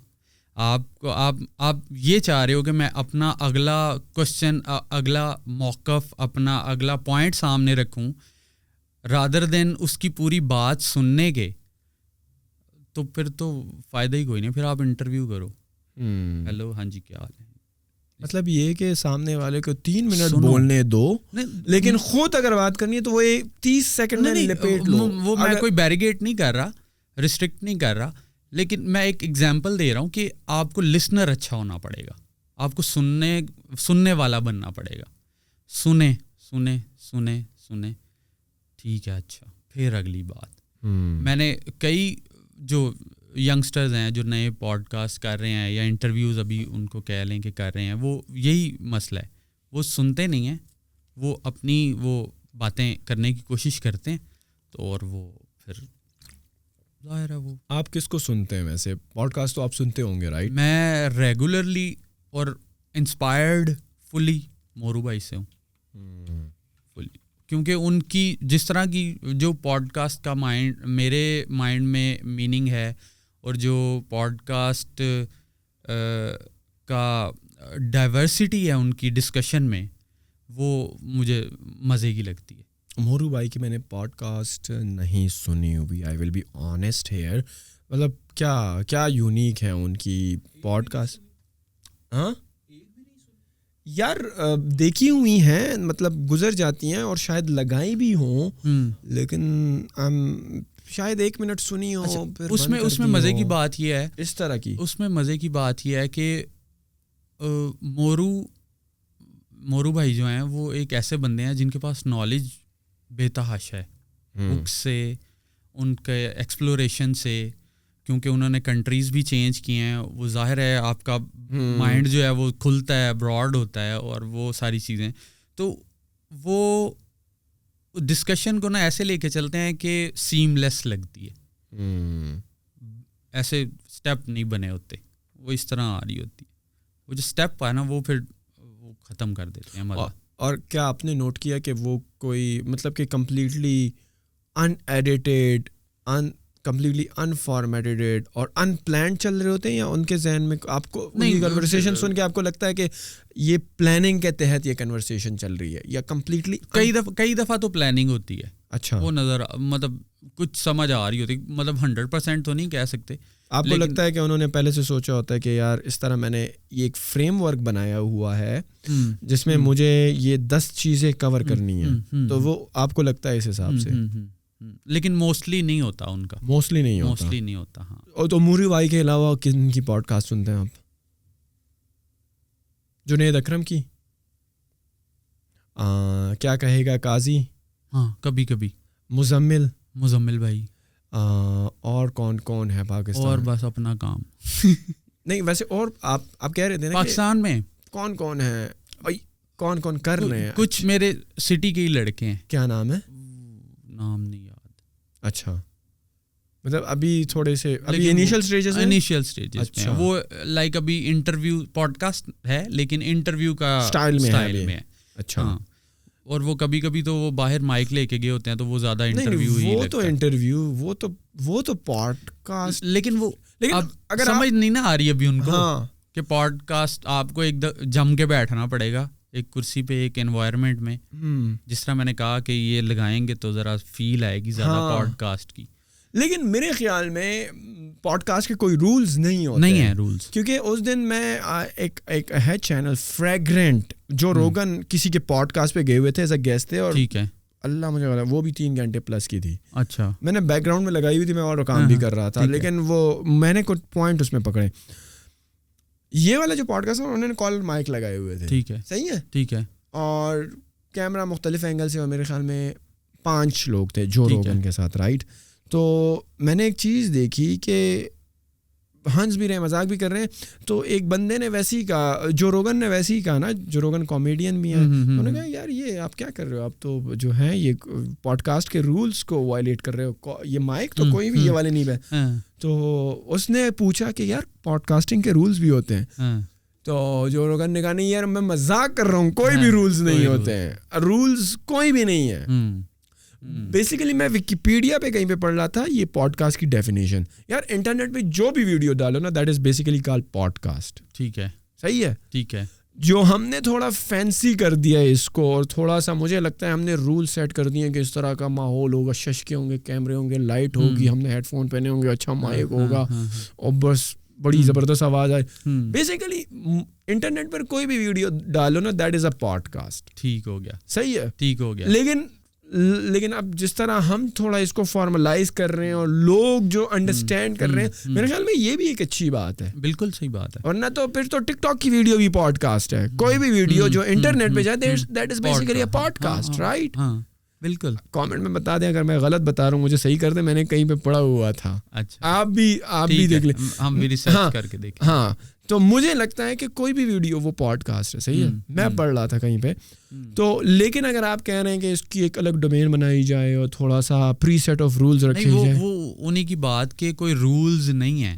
آپ یہ چاہ رہے ہو کہ میں اپنا اگلا کوشچن, اگلا موقف, اپنا اگلا پوائنٹ سامنے رکھوں رادر دین اس کی پوری بات سننے کے, تو پھر تو فائدہ ہی کوئی نہیں. پھر آپ انٹرویو کرو, ہیلو ہاں جی کیا حال ہے. مطلب یہ کہ سامنے والے کو 3 منٹ بولنے دو, لیکن خود اگر بات کرنی ہے تو وہ 30 سیکنڈ میں لپیٹ لو. وہ میں کوئی بیریگیٹ نہیں کر رہا, ریسٹرکٹ نہیں کر رہا, لیکن میں ایک ایگزامپل دے رہا ہوں کہ آپ کو لسنر اچھا ہونا پڑے گا, آپ کو سننے والا بننا پڑے گا. سنیں ٹھیک ہے, اچھا پھر اگلی بات. میں نے کئی جو ینگسٹرز ہیں جو نئے پوڈ کاسٹ کر رہے ہیں یا انٹرویوز ابھی ان کو کہہ لیں کہ کر رہے ہیں, وہ یہی مسئلہ ہے, وہ سنتے نہیں ہیں, وہ اپنی وہ باتیں کرنے کی کوشش کرتے ہیں, تو اور وہ پھر ظاہر ہے. وہ آپ کس کو سنتے ہیں ویسے؟ پوڈ کاسٹ تو آپ سنتے ہوں گے رائٹ؟ میں ریگولرلی اور انسپائرڈ فلی مورو بھائی سے ہوں, فلی, کیونکہ ان کی جس طرح کی جو پوڈ کاسٹ کا میرے مائنڈ میں میننگ ہے, اور جو پوڈ کاسٹ کا ڈائیورسٹی ہے ان کی ڈسکشن میں, وہ مجھے مزے کی لگتی ہے. مورو بھائی کی میں نے پوڈ کاسٹ نہیں سنی ہوئی, آئی ول بی آنیسٹ ہیئر. مطلب کیا یونیک ہے ان کی پوڈ کاسٹ؟ ہاں یار دیکھی ہوئی ہیں, مطلب گزر جاتی ہیں اور شاید لگائی بھی ہوں, لیکن شاید 1 منٹ سنی ہو. اس میں مزے کی بات یہ ہے, اس طرح کی اس میں مزے کی بات یہ ہے کہ مورو بھائی جو ہیں وہ ایک ایسے بندے ہیں جن کے پاس نالج بے تحاشا ہے, بک سے, ان کے ایکسپلوریشن سے, کیونکہ انہوں نے کنٹریز بھی چینج کی ہیں. وہ ظاہر ہے آپ کا مائنڈ جو ہے وہ کھلتا ہے, براڈ ہوتا ہے, اور وہ ساری چیزیں. تو وہ ڈسکشن کو نا ایسے لے کے چلتے ہیں کہ سیم لیس لگتی ہے. ایسے اسٹیپ نہیں بنے ہوتے, وہ اس طرح آ رہی ہوتی ہے. وہ جو اسٹیپ آئے نا وہ پھر وہ ختم کر دیتے ہیں مزہ. اور کیا آپ نے نوٹ کیا کہ وہ کوئی مطلب کہ کمپلیٹلی ان ایڈیٹیڈ کمپلیٹلی انفارمیٹیڈ اور ان پلانڈ چل رہے ہوتے ہیں, یا ان کے ذہن میں آپ کو یہ کنورسیشن سن کے آپ کو لگتا ہے کہ یہ پلاننگ کے تحت یہ کنورسیشن چل رہی ہے, یا کمپلیٹلی کئی دفعہ تو پلاننگ ہوتی ہے. اچھا, وہ نظر مطلب کچھ سمجھ آ رہی ہوتی, مطلب 100% تو نہیں کہہ سکتے. آپ کو لگتا ہے کہ انہوں نے پہلے سے سوچا ہوتا ہے کہ یار اس طرح میں نے یہ ایک فریم ورک بنایا ہوا ہے جس میں مجھے یہ 10 چیزیں کور کرنی ہیں, تو وہ آپ کو لگتا ہے اس حساب سے. لیکن موسٹلی نہیں ہوتا ان کا, موسٹلی نہیں ہوتا. ہاں. اور تو موری بھائی کے علاوہ کن کی پوڈ کاسٹ سنتے ہیں آپ؟ جنید اکرم کی, کیا کہے گا قاضی, ہاں کبھی کبھی, مزمل بھائی, اور کون ہے پاکستان, اور بس اپنا کام. نہیں ویسے اور آپ کہہ رہے تھے نا پاکستان میں کون ہے بھائی, کون کر رہے ہیں؟ کچھ میرے سٹی کے ہی لڑکے ہیں. کیا نام ہے؟ نام نہیں یاد. اچھا, مطلب ابھی تھوڑے سے ابھی انیشیل سٹیجز میں وہ لائک ابھی انٹرویو پوڈ کاسٹ ہے لیکن انٹرویو کا سٹائل میں ہے. اچھا, اور وہ کبھی کبھی تو وہ باہر مائک لے کے گئے ہوتے ہیں تو وہ زیادہ انٹرویو ہی لگتا ہے. وہ تو پوڈ کاسٹ, لیکن اگر سمجھ نہیں نہ آ رہی ابھی ان کو کہ پوڈ کاسٹ آپ کو ایک جم کے بیٹھنا پڑے گا ایک کرسی پہ ایک انوائرمنٹ میں, جس طرح میں نے کہا کہ یہ لگائیں گے تو ذرا فیل آئے گی زیادہ پوڈ کاسٹ کی. لیکن میرے خیال میں پوڈ کاسٹ کے کوئی رولز نہیں ہیں رولز, کیونکہ اس دن میں ایک ہے چینل فریگرنٹ جو روگن کسی کے پوڈ کاسٹ پہ گئے ہوئے تھے ایز اے گیسٹ تھے, اور ٹھیک ہے اللہ مجھے وہ بھی 3 گھنٹے پلس کی تھی. اچھا, میں نے بیک گراؤنڈ میں لگائی ہوئی تھی, میں اور کام بھی کر رہا تھا, لیکن وہ میں نے کچھ پوائنٹ اس میں پکڑے. یہ والا جو پوڈ کاسٹ ہے انہوں نے کال مائک لگائے ہوئے تھے, ٹھیک ہے, صحیح ہے, ٹھیک ہے, اور کیمرہ مختلف اینگل سے, اور میرے خیال میں 5 لوگ تھے جو روگن کے ساتھ, رائٹ. تو میں نے ایک چیز دیکھی کہ ہنس بھی رہے مذاق بھی کر رہے ہیں, تو ایک بندے نے ویسے ہی کہا, جو روگن نے ویسے ہی کہا نا, جو روگن کامیڈین بھی ہیں, انہوں نے کہا یار یہ آپ کیا کر رہے ہو, آپ تو جو ہیں یہ پوڈ کاسٹ کے رولز کو وائلیٹ کر رہے ہو, یہ مائک تو کوئی بھی یہ والے نہیں ہے. تو اس نے پوچھا کہ یار پوڈ کاسٹنگ کے رولز بھی ہوتے ہیں, تو جو روگن نے کہا نہیں یار میں مذاق کر رہا ہوں, کوئی بھی رولز نہیں ہوتے ہیں, رولز کوئی بھی نہیں ہے. بیسیکلی میں وکیپیڈیا پہ کہیں پہ پڑھ رہا تھا یہ پوڈ کاسٹ کی ڈیفینیشن, یار انٹرنیٹ پہ جو بھی ویڈیو ڈالو نا that is basically call podcast. ٹھیک ہے, صحیح ہے, ٹھیک ہے. جو ہم نے تھوڑا فینسی کر دیا ہے اس کو, اور تھوڑا سا مجھے لگتا ہے ہم نے رول سیٹ کر دیے کہ اس طرح کا ماحول ہوگا, ششکے ہوں گے, کیمرے ہوں گے, لائٹ ہوگی, ہم نے ہیڈ فون پہنے ہوں گے, اچھا مائک ہوگا, اور بس بڑی زبردست آواز آئے. بیسیکلی انٹرنیٹ پر کوئی بھی ویڈیو ڈالو نا that is a podcast. ٹھیک ہو گیا, صحیح ہے, ٹھیک ہو گیا. لیکن اب جس طرح ہم تھوڑا اس کو فارملائز کر رہے ہیں اور لوگ جو انڈرسٹینڈ کر رہے ہیں, میرے خیال میں یہ بھی ایک اچھی بات ہے. بالکل صحیح بات ہے. ورنہ تو پھر تو ٹک ٹاک کی ویڈیو بھی پوڈ کاسٹ ہے, کوئی بھی ویڈیو جو انٹرنیٹ پہ جائے that is basically a podcast, right. بالکل. کامنٹ میں بتا دیں اگر میں غلط بتا رہا ہوں, مجھے صحیح کر دیں, میں نے کہیں پہ پڑھا ہوا تھا. اچھا, آپ بھی دیکھ لیں, ہم بھی ریسرچ کر کے دیکھیں. ہاں, تو مجھے لگتا ہے کہ کوئی بھی ویڈیو وہ پوڈ کاسٹ ہے, صحیح ہے, میں پڑھ رہا تھا کہیں پہ. تو لیکن اگر آپ کہہ رہے ہیں کہ اس کی ایک الگ ڈومین بنائی جائے اور تھوڑا سا پری سیٹ آف رولز رکھے جائیں, وہ انہیں کی بات کہ کوئی رولز نہیں ہیں,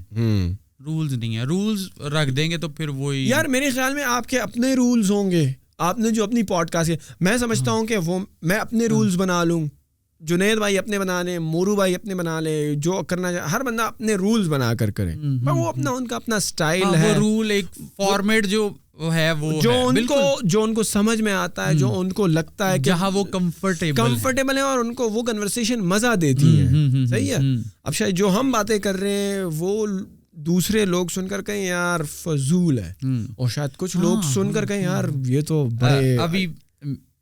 رولز نہیں ہیں. رولز رکھ دیں گے تو پھر وہی, یار میرے خیال میں آپ کے اپنے رولز ہوں گے, آپ نے جو اپنی پوڈ کاسٹ ہے, میں سمجھتا ہوں کہ وہ میں اپنے رولز بنا لوں, جنید بھائی اپنے بنا لیں, مورو بھائی اپنے بنا لیں, جو کرنا چاہے ہر بندہ اپنے رولز بنا کر کرے. وہ اپنا ان کا اپنا سٹائل ہے, وہ رول ایک فارمیٹ جو ہے وہ جو ان کو سمجھ میں آتا ہے, جو ان کو لگتا ہے کہ جہاں وہ کمفرٹیبل ہے اور ان کو وہ کنورسیشن مزہ دیتی ہے, صحیح ہے. اب شاید جو ہم باتیں کر رہے ہیں وہ دوسرے لوگ سن کر کہیں یار فضول ہے, اور شاید کچھ لوگ سن کر کہیں یار یہ تو بڑے, ابھی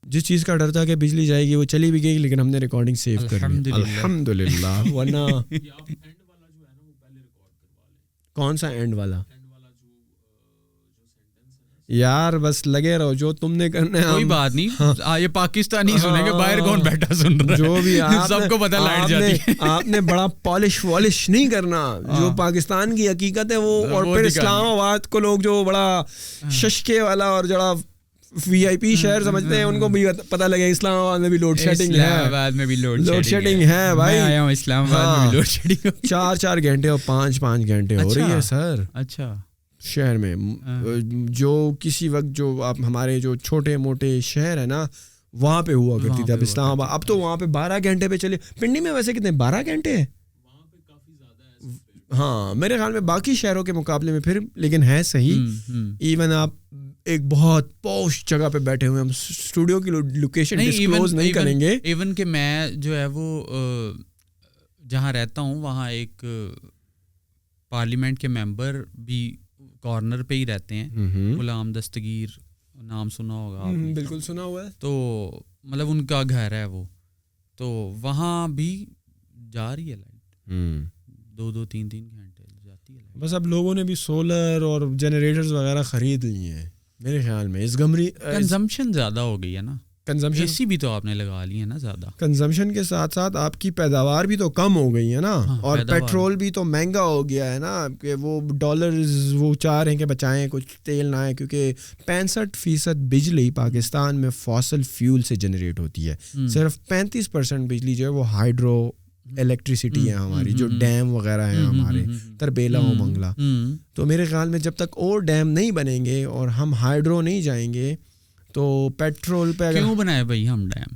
جس چیز کا ڈر تھا کہ بجلی جائے گی وہ چلی بھی گئی, لیکن ہم نے ریکارڈنگ سیو کر لی, الحمدللہ. ورنہ کون سا اینڈ والا یار, بس لگے رہو جو تم نے کرنا ہے, کوئی بات نہیں. یہ پاکستانی سنیں گے, باہر کون بیٹھا سن رہا ہے, جو بھی سب کو پتہ لائٹ جاتی ہے. آپ نے بڑا پالش والش نہیں کرنا, جو پاکستان کی حقیقت ہے وہ, اور پھر اسلام آباد کو لوگ جو بڑا ششکے والا اور جڑا VIP شہر سمجھتے ہیں, ان کو بھی پتہ لگے اسلام آباد میں بھی لوڈ شیڈنگ ہے, اسلام آباد میں بھی لوڈ شیڈنگ ہے بھائی. میں آیا ہوں اسلام آباد میں لوڈ شیڈنگ 4 گھنٹے اور 5 گھنٹے ہو رہی ہے سر. اچھا شہر میں جو کسی وقت جو آپ ہمارے جو چھوٹے موٹے شہر ہے نا وہاں پہ ہوا کرتی تھی, اب اسلام آباد اب تو وہاں پہ 12 گھنٹے پہ چلے. پنڈی میں ویسے کتنے 12 گھنٹے ہیں ہاں میرے خیال میں باقی شہروں کے مقابلے میں پھر, لیکن ہے صحیح. ایون آپ ایک بہت پوش جگہ پہ بیٹھے ہوئے, ہم اسٹوڈیو کی لوکیشن ڈسکلوز نہیں کریں گے. ایون کہ میں جو ہے وہ جہاں رہتا ہوں وہاں ایک پارلیمنٹ کے ممبر بھی کارنر پہ ہی رہتے ہیں, غلام دستگیر نام سنا ہوگا آپ نے؟ بالکل سنا ہوا ہے. تو مطلب ان کا گھر ہے وہ, تو وہاں بھی جا رہی ہے لائٹ 2-3 گھنٹے جاتی ہے. بس اب لوگوں نے بھی سولر اور جنریٹرز وغیرہ خرید لیے ہیں میرے خیال میں. اس گمری کنزمپشن زیادہ ہو گئی ہے نا, کنزمپشن اے سی بھی تو آپ نے لگا لی ہے نا زیادہ. کنزمپشن کے ساتھ ساتھ آپ کی پیداوار بھی تو کم ہو گئی ہے نا, اور پیٹرول بھی تو مہنگا ہو گیا ہے نا, کہ وہ ڈالرز وہ چاہ رہے ہیں کہ بچائیں کچھ تیل نہ آئے, کیونکہ 65% بجلی پاکستان میں فاسل فیول سے جنریٹ ہوتی ہے. صرف 35% بجلی جو ہے وہ ہائیڈرو الیکٹریسٹی ہے ہماری, جو ڈیم وغیرہ ہیں ہمارے تربیلا و منگلا. تو میرے خیال میں جب تک اور ڈیم نہیں بنیں گے اور ہم ہائیڈرو نہیں جائیں گے تو پیٹرول پہ کیوں بنائے بھائی ہم ڈیم,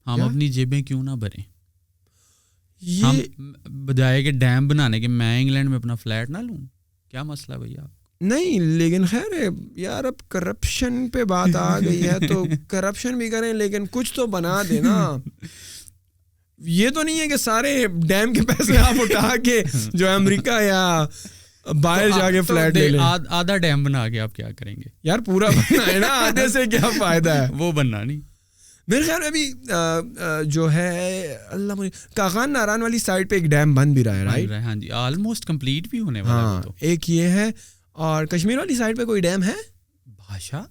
ہم اپنی جیبیں کیوں نہ بھریں؟ ہم بجائے کہ ڈیم بنانے کے میں انگلینڈ میں اپنا فلیٹ نہ لوں, کیا مسئلہ بھیا؟ نہیں لیکن خیر ہے یار, اب کرپشن پہ بات آ گئی ہے تو کرپشن بھی کریں لیکن کچھ تو بنا دے نا. یہ تو نہیں ہے کہ سارے ڈیم کے پیسے آپ اٹھا کے جو امریکہ یا باہر جا کے فلیٹ لے لیں. آدھا ڈیم بنا کے آپ کیا کریں گے یار؟ پورا بننا ہے نا, آدھے سے کیا فائدہ ہے؟ وہ بننا نہیں. میرے خیال میں ابھی جو ہے اللہ کاغان ناران والی سائڈ پہ ایک ڈیم بن بھی رہا ہے, رائٹ؟ ہاں جی, آلموسٹ کمپلیٹ بھی ہونے والا ہے. ہاں ایک یہ ہے, اور کشمیر والی سائڈ پہ کوئی ڈیم ہے بھاشا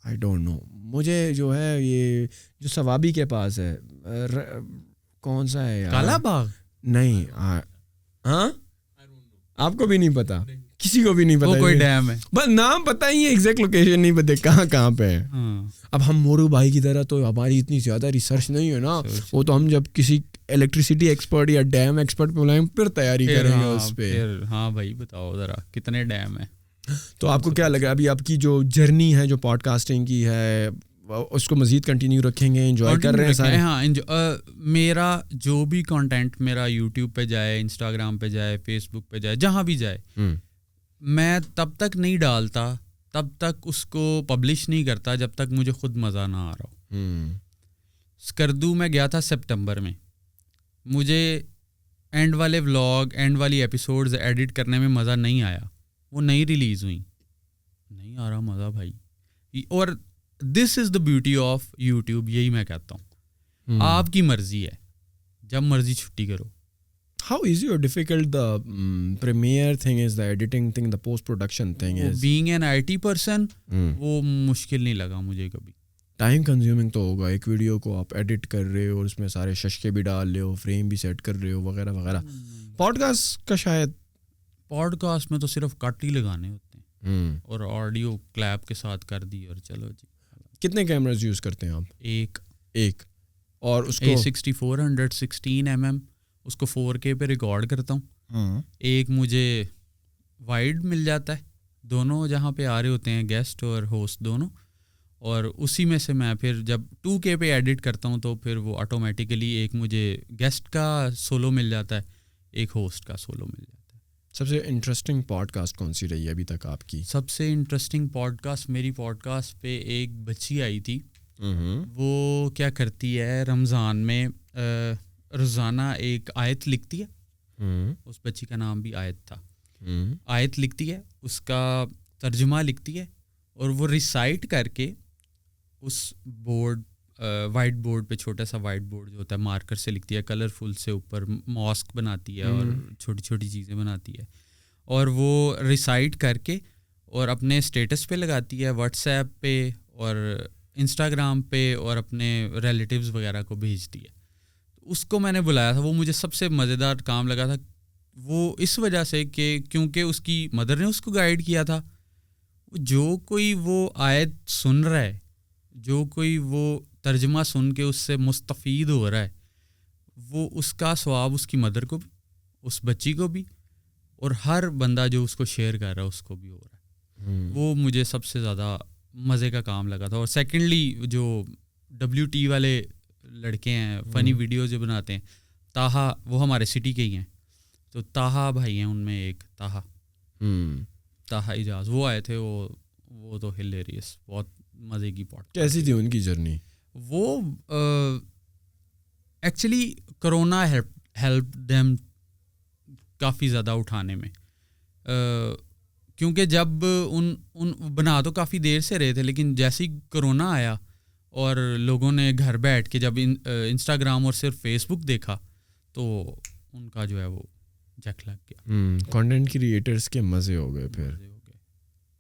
آئی ڈونٹ نو. مجھے جو ہے یہ جو ثوابی کے پاس ہے, کون سا ہے یار؟ کالا باغ نہیں, ہاں آپ کو بھی نہیں پتا, کسی کو بھی نہیں پتا کوئی ڈیم ہے, بس نام پتا ہی ہے, ایگزیکٹ لوکیشن نہیں پتا کہاں پہ ہے. اب ہم مورو بھائی کی طرح تو ہماری اتنی زیادہ ریسرچ نہیں ہے نا, وہ تو ہم جب کسی الیکٹریسٹی ایکسپرٹ یا ڈیم ایکسپرٹ پہ بلائیں پھر تیاری کریں گے اس پہ. ہاں بھائی بتاؤ ذرا کتنے ڈیم ہیں. تو آپ کو کیا لگ رہا ہے ابھی آپ کی جو جرنی ہے جو پوڈ کاسٹنگ کی ہے اس کو مزید کنٹینیو رکھیں گے, انجوائے کر رہے ہیں سارے؟ ہاں, میرا جو بھی کانٹینٹ میرا یوٹیوب پہ جائے, انسٹاگرام پہ جائے, فیس بک پہ جائے, جہاں بھی جائے, میں تب تک نہیں ڈالتا, تب تک اس کو پبلش نہیں کرتا جب تک مجھے خود مزہ نہ آ رہا ہو. اسکردو میں گیا تھا سپٹمبر میں, مجھے اینڈ والے ولاگ, اینڈ والی ایپیسوڈز ایڈٹ کرنے میں مزہ نہیں آیا, وہ نہیں ریلیز ہوئی, نہیں آ رہا مزہ بھائی. اور دس از دا بیوٹی آف یوٹیوب, یہی میں کہتا ہوں, آپ کی مرضی ہے, جب مرضی چھٹی کرو. How easy or difficult the premiere thing is, the editing thing, the post production thing is? Being an IT person, وہ مشکل نہیں لگا مجھے کبھی. ٹائم کنزیومنگ تو ہوگا, ایک ویڈیو کو آپ ایڈٹ کر رہے ہو اور اس میں سارے ششکے بھی ڈال رہے ہو, فریم بھی سیٹ کر رہے ہو وغیرہ وغیرہ. پوڈ کاسٹ کا شاید پوڈ کاسٹ میں تو صرف کٹ ہی لگانے ہوتے ہیں اور آڈیو کلیپ کے ساتھ کر دی اور چلو جی. کتنے کیمراز یوز کرتے ہیں آپ؟ ایک اور اس کو 6400 16mm, اس کو 4K پہ ریکارڈ کرتا ہوں. ایک مجھے وائڈ مل جاتا ہے, دونوں جہاں پہ آ رہے ہوتے ہیں گیسٹ اور ہوسٹ دونوں, اور اسی میں سے میں پھر جب 2K پہ ایڈٹ کرتا ہوں تو پھر وہ آٹومیٹیکلی ایک مجھے گیسٹ کا سولو مل جاتا ہے, ایک ہوسٹ کا سولو مل جاتا ہے. سب سے انٹرسٹنگ پوڈ کاسٹ کون سی رہی ہے ابھی تک آپ کی؟ سب سے انٹرسٹنگ پوڈ کاسٹ میری پوڈ کاسٹ پہ ایک بچی آئی تھی, وہ کیا کرتی ہے رمضان میں روزانہ ایک آیت لکھتی ہے. اس بچی کا نام بھی آیت تھا. آیت لکھتی ہے, اس کا ترجمہ لکھتی ہے, اور وہ ریسائٹ کر کے اس بورڈ وائٹ بورڈ پہ, چھوٹا سا وائٹ بورڈ جو ہوتا ہے مارکر سے لکھتی ہے, کلرفل سے اوپر ماسک بناتی ہے اور چھوٹی چھوٹی چیزیں بناتی ہے, اور وہ ریسائٹ کر کے اور اپنے اسٹیٹس پہ لگاتی ہے, واٹس ایپ پہ اور انسٹاگرام پہ, اور اپنے ریلیٹیوز وغیرہ کو بھیجتی ہے. اس کو میں نے بلایا تھا, وہ مجھے سب سے مزیدار کام لگا تھا, وہ اس وجہ سے کہ کیونکہ اس کی مدر نے اس کو گائیڈ کیا تھا. جو کوئی وہ آیت سن رہا ہے, جو کوئی وہ ترجمہ سن کے اس سے مستفید ہو رہا ہے, وہ اس کا ثواب اس کی مدر کو بھی, اس بچی کو بھی, اور ہر بندہ جو اس کو شیئر کر رہا ہے اس کو بھی ہو رہا ہے. وہ مجھے سب سے زیادہ مزے کا کام لگا تھا. اور سیکنڈلی جو WT والے لڑکے ہیں, فنی ویڈیوز جو بناتے ہیں, تاہا, وہ ہمارے سٹی کے ہی ہیں. تو تاہا بھائی ہیں, ان میں ایک تاہا اجاز, وہ آئے تھے. وہ تو ہلیریس, بہت مزے کی پوڈ. کیسی تھی ان کی جرنی؟ وہ ایکچولی کرونا ہیلپ دیم کافی زیادہ اٹھانے میں, کیونکہ جب ان بنا تو کافی دیر سے رہے تھے, لیکن جیسے ہی کرونا آیا اور لوگوں نے گھر بیٹھ کے جب انسٹاگرام اور صرف فیس بک دیکھا تو ان کا جو ہے وہ جک لگ گیا. کانٹینٹ کریٹرز کے مزے ہو گئے. پھر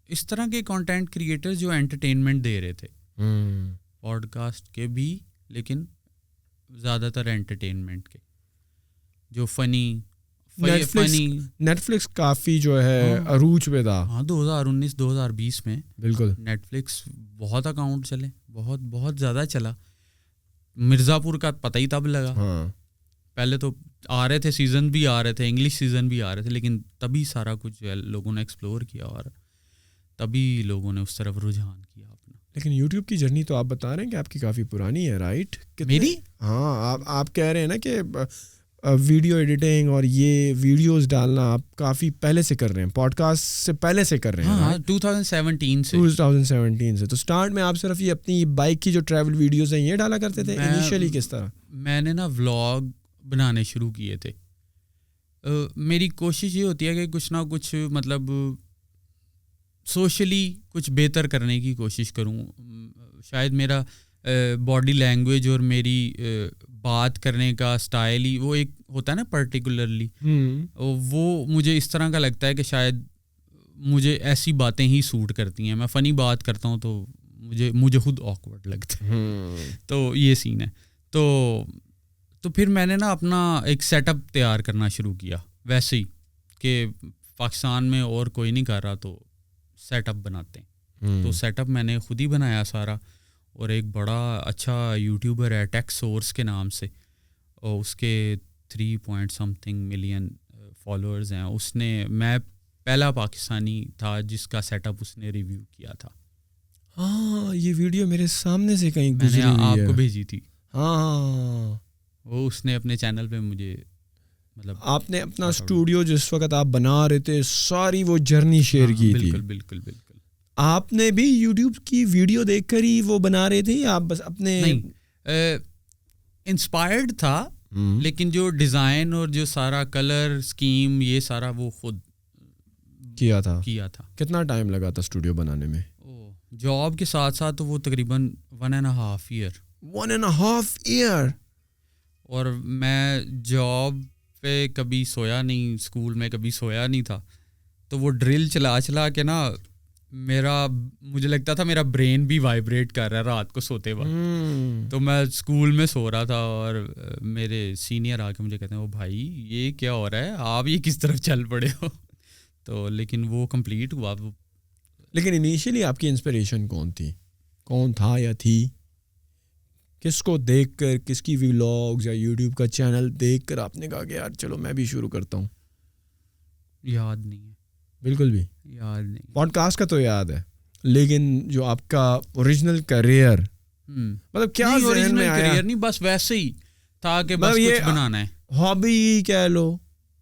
اس طرح کے کانٹینٹ کریٹر جو انٹرٹینمنٹ دے رہے تھے, پوڈ کاسٹ کے بھی, لیکن زیادہ تر انٹرٹینمنٹ کے, جو فنی. نیٹ فلکس کافی جو ہے عروج پہ تھا. ہاں 2019-2020 میں بالکل نیٹ فلکس بہت اکاؤنٹ چلے, بہت بہت زیادہ چلا. مرزا پور کا پتہ ہی تب لگا. پہلے تو آ رہے تھے, سیزن بھی آ رہے تھے, انگلش سیزن بھی آ رہے تھے, لیکن تبھی سارا کچھ لوگوں نے ایکسپلور کیا اور تبھی لوگوں نے اس طرف رجحان کیا اپنا. لیکن یوٹیوب کی جرنی تو آپ بتا رہے ہیں کہ آپ کی کافی پرانی ہے, رائٹ؟ میری؟ ہاں, آپ کہہ رہے ہیں نا کہ ویڈیو ایڈیٹنگ اور یہ ویڈیوز ڈالنا آپ کافی پہلے سے کر رہے ہیں, پوڈ کاسٹ سے پہلے سے کر رہے ہیں. ہاں 2017 سے. تو سٹارٹ میں آپ صرف یہ اپنی بائک کی جو ٹریول ویڈیوز ہیں یہ ڈالا کرتے تھے انیشیلی؟ کس طرح؟ میں نے نا ولاگ بنانے شروع کیے تھے. میری کوشش یہ ہوتی ہے کہ کچھ نہ کچھ مطلب سوشلی کچھ بہتر کرنے کی کوشش کروں. شاید میرا باڈی لینگویج اور میری بات کرنے کا اسٹائل ہی وہ ایک ہوتا ہے نا پرٹیکولرلی, وہ مجھے اس طرح کا لگتا ہے کہ شاید مجھے ایسی باتیں ہی سوٹ کرتی ہیں. میں فنی بات کرتا ہوں تو مجھے خود آکورڈ لگتا ہے. تو یہ سین ہے. تو پھر میں نے نا اپنا ایک سیٹ اپ تیار کرنا شروع کیا ویسے ہی کہ پاکستان میں اور کوئی نہیں کر رہا تو سیٹ اپ بناتے ہیں. تو سیٹ اپ میں نے خود ہی بنایا سارا, اور ایک بڑا اچھا یوٹیوبر ہے ٹیک سورس کے نام سے, اور اس کے 3 ملین فالوورز ہیں. اس نے, میں پہلا پاکستانی تھا جس کا سیٹ اپ اس نے ریویو کیا تھا. ہاں یہ ویڈیو میرے سامنے سے کہیں گزری ہوئی ہے, میں نے آپ کو بھیجی تھی. ہاں وہ اس نے اپنے چینل پہ مجھے, مطلب آپ نے اپنا اسٹوڈیو جس وقت آپ بنا رہے تھے ساری وہ جرنی شیئر کی تھی. بالکل. آپ نے بھی یوٹیوب کی ویڈیو دیکھ کر ہی وہ بنا رہے تھے یا آپ بس اپنے؟ نہیں, انسپائرڈ تھا, لیکن جو ڈیزائن اور جو سارا کلر اسکیم یہ سارا وہ خود کیا تھا. کتنا ٹائم لگا تھا اسٹوڈیو بنانے میں؟ جاب کے ساتھ ساتھ وہ تقریباً 1.5 ایئر. 1.5 ایئر. اور میں جاب پہ کبھی سویا نہیں, اسکول میں کبھی سویا نہیں تھا. تو وہ ڈرل چلا کے نا مجھے لگتا تھا میرا برین بھی وائبریٹ کر رہا ہے رات کو سوتے وقت. تو میں اسکول میں سو رہا تھا اور میرے سینئر آ کے مجھے کہتے ہیں, وہ بھائی یہ کیا ہو رہا ہے, آپ یہ کس طرف چل پڑے ہو. تو لیکن وہ کمپلیٹ ہوا. لیکن انیشیلی آپ کی انسپریشن کون تھا یا تھی؟ کس کو دیکھ کر, کس کی ولاگز یا یوٹیوب کا چینل دیکھ کر آپ نے کہا کہ یار چلو میں بھی شروع کرتا ہوں؟ یاد نہیں ہے, بالکل بھی یاد نہیں. پوڈ کاسٹ کا تو یاد ہے, لیکن جو آپ کا اوریجنل کیریئر, مطلب کیا ذہن میں آیا؟ کیریئر نہیں, بس ویسے ہی تھا کہ بس کچھ بنانا ہے. ہابی کہہ لو,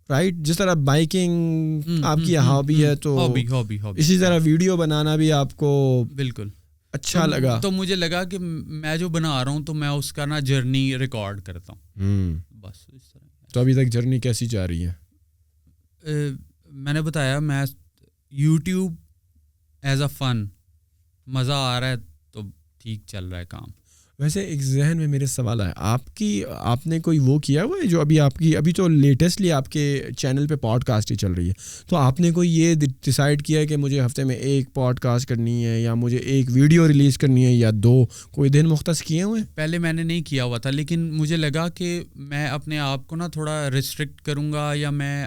رائٹ؟ جس طرح بائکنگ آپ کی ہابی ہے تو ہابی اسی طرح ویڈیو بنانا بھی آپ کو بالکل اچھا لگا. تو مجھے لگا کہ میں جو بنا رہا ہوں تو میں اس کا نا جرنی ریکارڈ کرتا ہوں, بس اس طرح. تو ابھی تک جرنی کیسی جا رہی ہے؟ میں نے بتایا, میں یوٹیوب ایز اے فن, مزہ آ رہا ہے تو ٹھیک چل رہا ہے کام. ویسے ایک ذہن میں میرے سوال ہے, آپ نے کوئی وہ کیا ہوا ہے جو ابھی تو لیٹسٹلی آپ کے چینل پہ پوڈ کاسٹ ہی چل رہی ہے, تو آپ نے کوئی یہ ڈیسائیڈ کیا ہے کہ مجھے ہفتے میں 1 پوڈ کاسٹ کرنی ہے یا مجھے 1 ویڈیو ریلیز کرنی ہے یا 2, کوئی دن مختص کیے ہوئے؟ پہلے میں نے نہیں کیا ہوا تھا, لیکن مجھے لگا کہ میں اپنے آپ کو نا تھوڑا ریسٹرکٹ کروں گا یا میں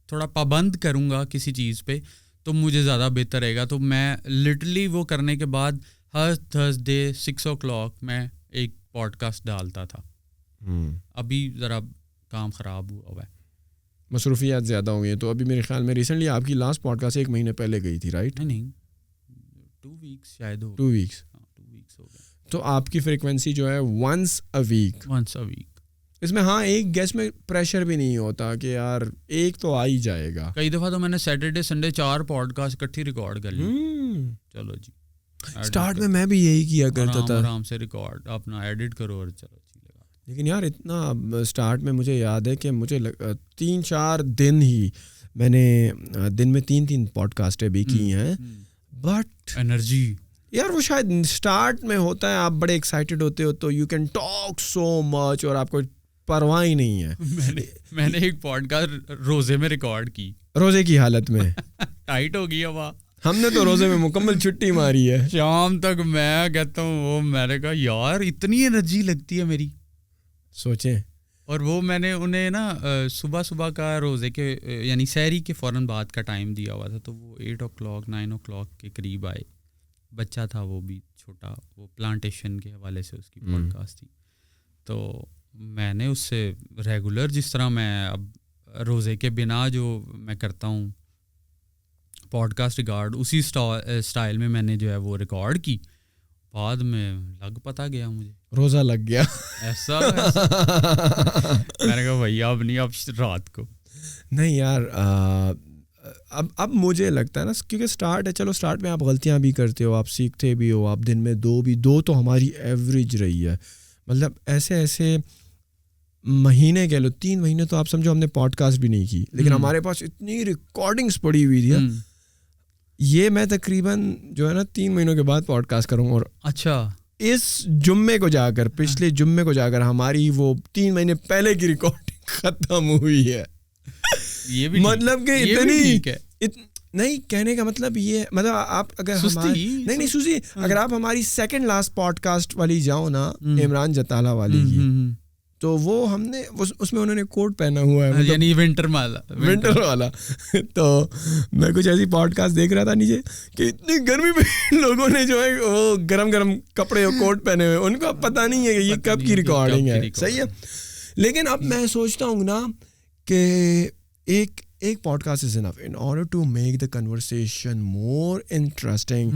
تھوڑا پابند کروں گا کسی چیز پہ, تو مجھے زیادہ بہتر رہے گا. تو میں لٹرلی وہ کرنے کے بعد ہر تھرسڈے 6 o'clock میں ایک پوڈ کاسٹ ڈالتا تھا. ابھی ذرا کام خراب ہوا ہے, مصروفیات زیادہ ہو گئی ہیں. تو ابھی میرے خیال میں ریسنٹلی آپ کی لاسٹ پوڈ کاسٹ 1 مہینے پہلے گئی تھی, رائٹ؟ نہیں 2 weeks شاید ہو. 2 weeks ہو گئے. تو آپ کی فریکوینسی جو ہے once a week. اس میں ہاں ایک گیسٹ میں پریشر بھی نہیں ہوتا کہ یار ایک تو آ ہی جائے گا. کئی دفعہ تو میں نے سیٹرڈے سنڈے 4 پوڈ کاسٹ اکٹھی ریکارڈ کر لی. چلو جی, اسٹارٹ میں بھی یہی کیا کرتا تھا, آرام سے ریکارڈ اپنا ایڈٹ کرو اور چلو. لیکن یار اتنا اسٹارٹ میں مجھے یاد ہے کہ مجھے 3-4 دن ہی میں نے دن میں 3 پوڈ کاسٹیں بھی کی ہیں, بٹ انرجی یار وہ شاید اسٹارٹ میں ہوتا ہے, آپ بڑے ایکسائٹیڈ ہوتے ہو تو یو کین ٹاک سو مچ اور آپ کو پرواہ ہی نہیں ہے. میں نے ایک پوڈ کاسٹ روزے میں ریکارڈ کی, روزے کی حالت میں. ٹائٹ ہو گئی ہوا. ہم نے تو روزے میں مکمل چھٹی ماری ہے. شام تک میں کہتا ہوں وہ, میں نے کہا یار اتنی انرجی لگتی ہے میری, سوچیں. اور وہ میں نے انہیں نا صبح کا روزے کے یعنی سحری کے فوراً بعد کا ٹائم دیا ہوا تھا, تو وہ 8 o'clock 9 o'clock کے قریب آئے. بچہ تھا وہ بھی چھوٹا, وہ پلانٹیشن کے حوالے سے اس کی پوڈ کاسٹ تھی. تو میں نے اس سے ریگولر جس طرح میں اب روزے کے بنا جو میں کرتا ہوں پوڈ کاسٹ ریکارڈ, اسی اسٹائل میں نے جو ہے وہ ریکارڈ کی. بعد میں لگ پتا گیا مجھے, روزہ لگ گیا ایسا. میں نے کہا بھیا اب نہیں, اب رات کو نہیں یار. اب مجھے لگتا ہے نا کیونکہ اسٹارٹ ہے, چلو اسٹارٹ میں آپ غلطیاں بھی کرتے ہو, آپ سیکھتے بھی ہو, آپ دن میں 2 تو ہماری ایوریج رہی ہے. مطلب ایسے مہینے کہہ لو 3 مہینے تو آپ سمجھو ہم نے پوڈ کاسٹ بھی نہیں کی, لیکن ہمارے پاس اتنی ریکارڈنگس پڑی ہوئی تھی. یہ میں تقریباً جو ہے نا 3 مہینوں کے بعد پوڈ کاسٹ کروں. اور اچھا اس جمعے کو جا کر, پچھلے جمعے کو جا کر ہماری وہ 3 مہینے پہلے کی ریکارڈنگ ختم ہوئی ہے. یہ بھی مطلب کہ اتنی نہیں, کہنے کا مطلب یہ, مطلب آپ اگر نہیں سوزی, اگر آپ ہماری سیکنڈ لاسٹ پوڈ کاسٹ والی جاؤ نا, عمران جتالہ والی کی, تو وہ ہم نے اس میں انہوں نے کوٹ پہنا ہوا ہے, یعنی ونٹر والا. تو میں کچھ ایسی پوڈ کاسٹ دیکھ رہا تھا نیچے کہ اتنی گرمی میں لوگوں نے جو ہے وہ گرم کپڑے اور کوٹ پہنے ہوئے, ان کو اب پتہ نہیں ہے کہ یہ کب کی ریکارڈنگ ہے. صحیح ہے. لیکن اب میں سوچتا ہوں نا کہ ایک podcast is enough in order to make the conversation more interesting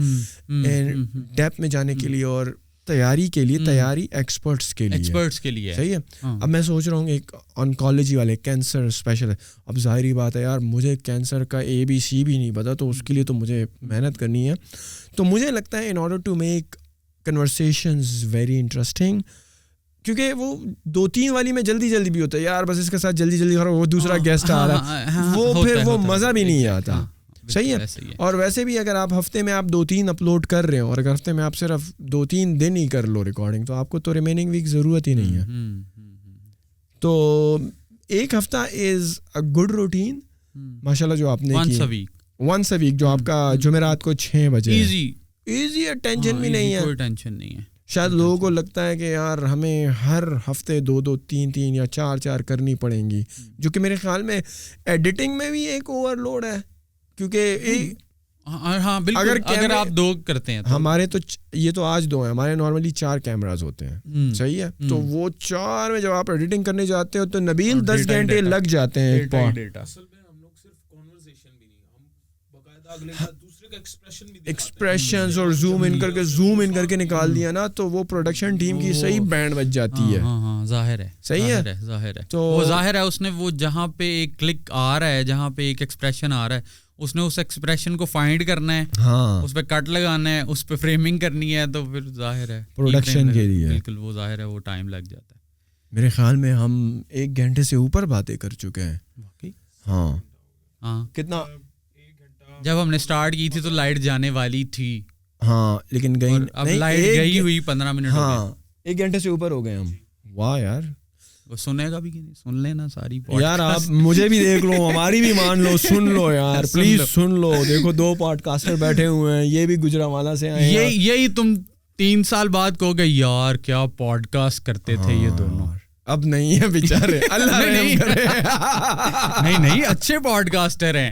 and depth میں جانے کے لیے, اور تیاری کے لیے, تیاری ایکسپرٹس کے لیے. صحیح ہے. اب میں سوچ رہا ہوں ایک آنکالوجی والے کینسر اسپیشل ہے. اب ظاہری بات ہے یار مجھے کینسر کا ABC بھی نہیں پتا, تو اس کے لیے تو مجھے محنت کرنی ہے. تو مجھے لگتا ہے in order to make conversations very interesting, کیونکہ وہ 2-3 والی میں جلدی بھی ہوتا ہے یار, بس اس کے ساتھ جلدی وہ دوسرا گیسٹ آ رہا ہے, وہ پھر وہ مزہ بھی نہیں آتا. صحیح ہے. اور ویسے بھی اگر آپ ہفتے میں آپ 2-3 اپلوڈ کر رہے ہو, اور اگر ہفتے میں آپ صرف 2-3 دن ہی کر لو ریکارڈنگ, تو آپ کو تو ریمیننگ ویک ضرورت ہی نہیں ہے. تو ایک ہفتہ از اے گڈ روٹین ماشاء اللہ جو آپ نے کی, ونس اے ویک جو آپ کا جمعرات کو 6 بجے. ایزی ہے, ٹینشن بھی نہیں ہے, کوئی ٹینشن نہیں ہے. شاید لوگوں کو لگتا ہے کہ یار ہمیں ہر ہفتے 2-2 3-3 یا 4-4 کرنی پڑیں گی, جو کہ میرے خیال میں ایڈیٹنگ میں بھی ایک اوور لوڈ ہے. کیونکہ ہاں بالکل, اگر آپ 2 کرتے ہیں, ہمارے تو یہ تو آج 2 ہیں, ہمارے نارملی 4 کیمراز ہوتے ہیں. صحیح ہے. تو وہ 4 میں جب آپ ایڈیٹنگ کرنے جاتے ہو تو نبیل 10 گھنٹے لگ جاتے ہیں ایک پوڈ. اصل میں ہم لوگ صرف کنورسیشن بھی نہیں, ہم باقاعدہ اگلے کا دوسرے کا ایکسپریشن بھی ایکسپریشنز اور زوم ان کر کے نکال دیا نا, تو وہ پروڈکشن ٹیم کی صحیح بینڈ بج جاتی ہے. ہاں ظاہر ہے. صحیح ہے. ظاہر ہے. تو وہ ظاہر ہے, اس نے وہ جہاں پہ ایک کلک آ رہا ہے, جہاں پہ ایک ایکسپریشن آ رہا ہے, اس نے اس ایکسپریشن کو فائنڈ کرنا ہے, اس پہ کٹ لگانا ہے, اس پہ فریمنگ کرنی ہے, تو پھر ظاہر ہے پروڈکشن کے لیے بالکل وہ ظاہر ہے وہ ٹائم لگ جاتا ہے. میرے خیال میں ہم 1 گھنٹے سے اوپر باتیں کر چکے ہیں. ہاں کتنا, جب ہم نے سٹارٹ کی تھی تو لائٹ جانے والی تھی. ہاں لیکن گئی, اب لائٹ گئی ہوئی 15 منٹ. ہاں 1 گھنٹے سے اوپر ہو گئے ہم. واہ یار, وہ سنے گا بھی کہ نہیں, سن لینا ساری یار, آپ مجھے بھی دیکھ لو, ہماری بھی مان لو, سن لو یار پلیز سن لو. دیکھو 2 پوڈ کاسٹر بیٹھے ہوئے ہیں, یہ بھی گجرانوالہ سے آئے ہیں. یہی تم 3 سال بعد کہو گے یار کیا پوڈ کاسٹ کرتے تھے یہ دونوں. اب نہیں ہے بیچارے, اللہ رحم کرے. نہیں اچھے پوڈ کاسٹر ہیں.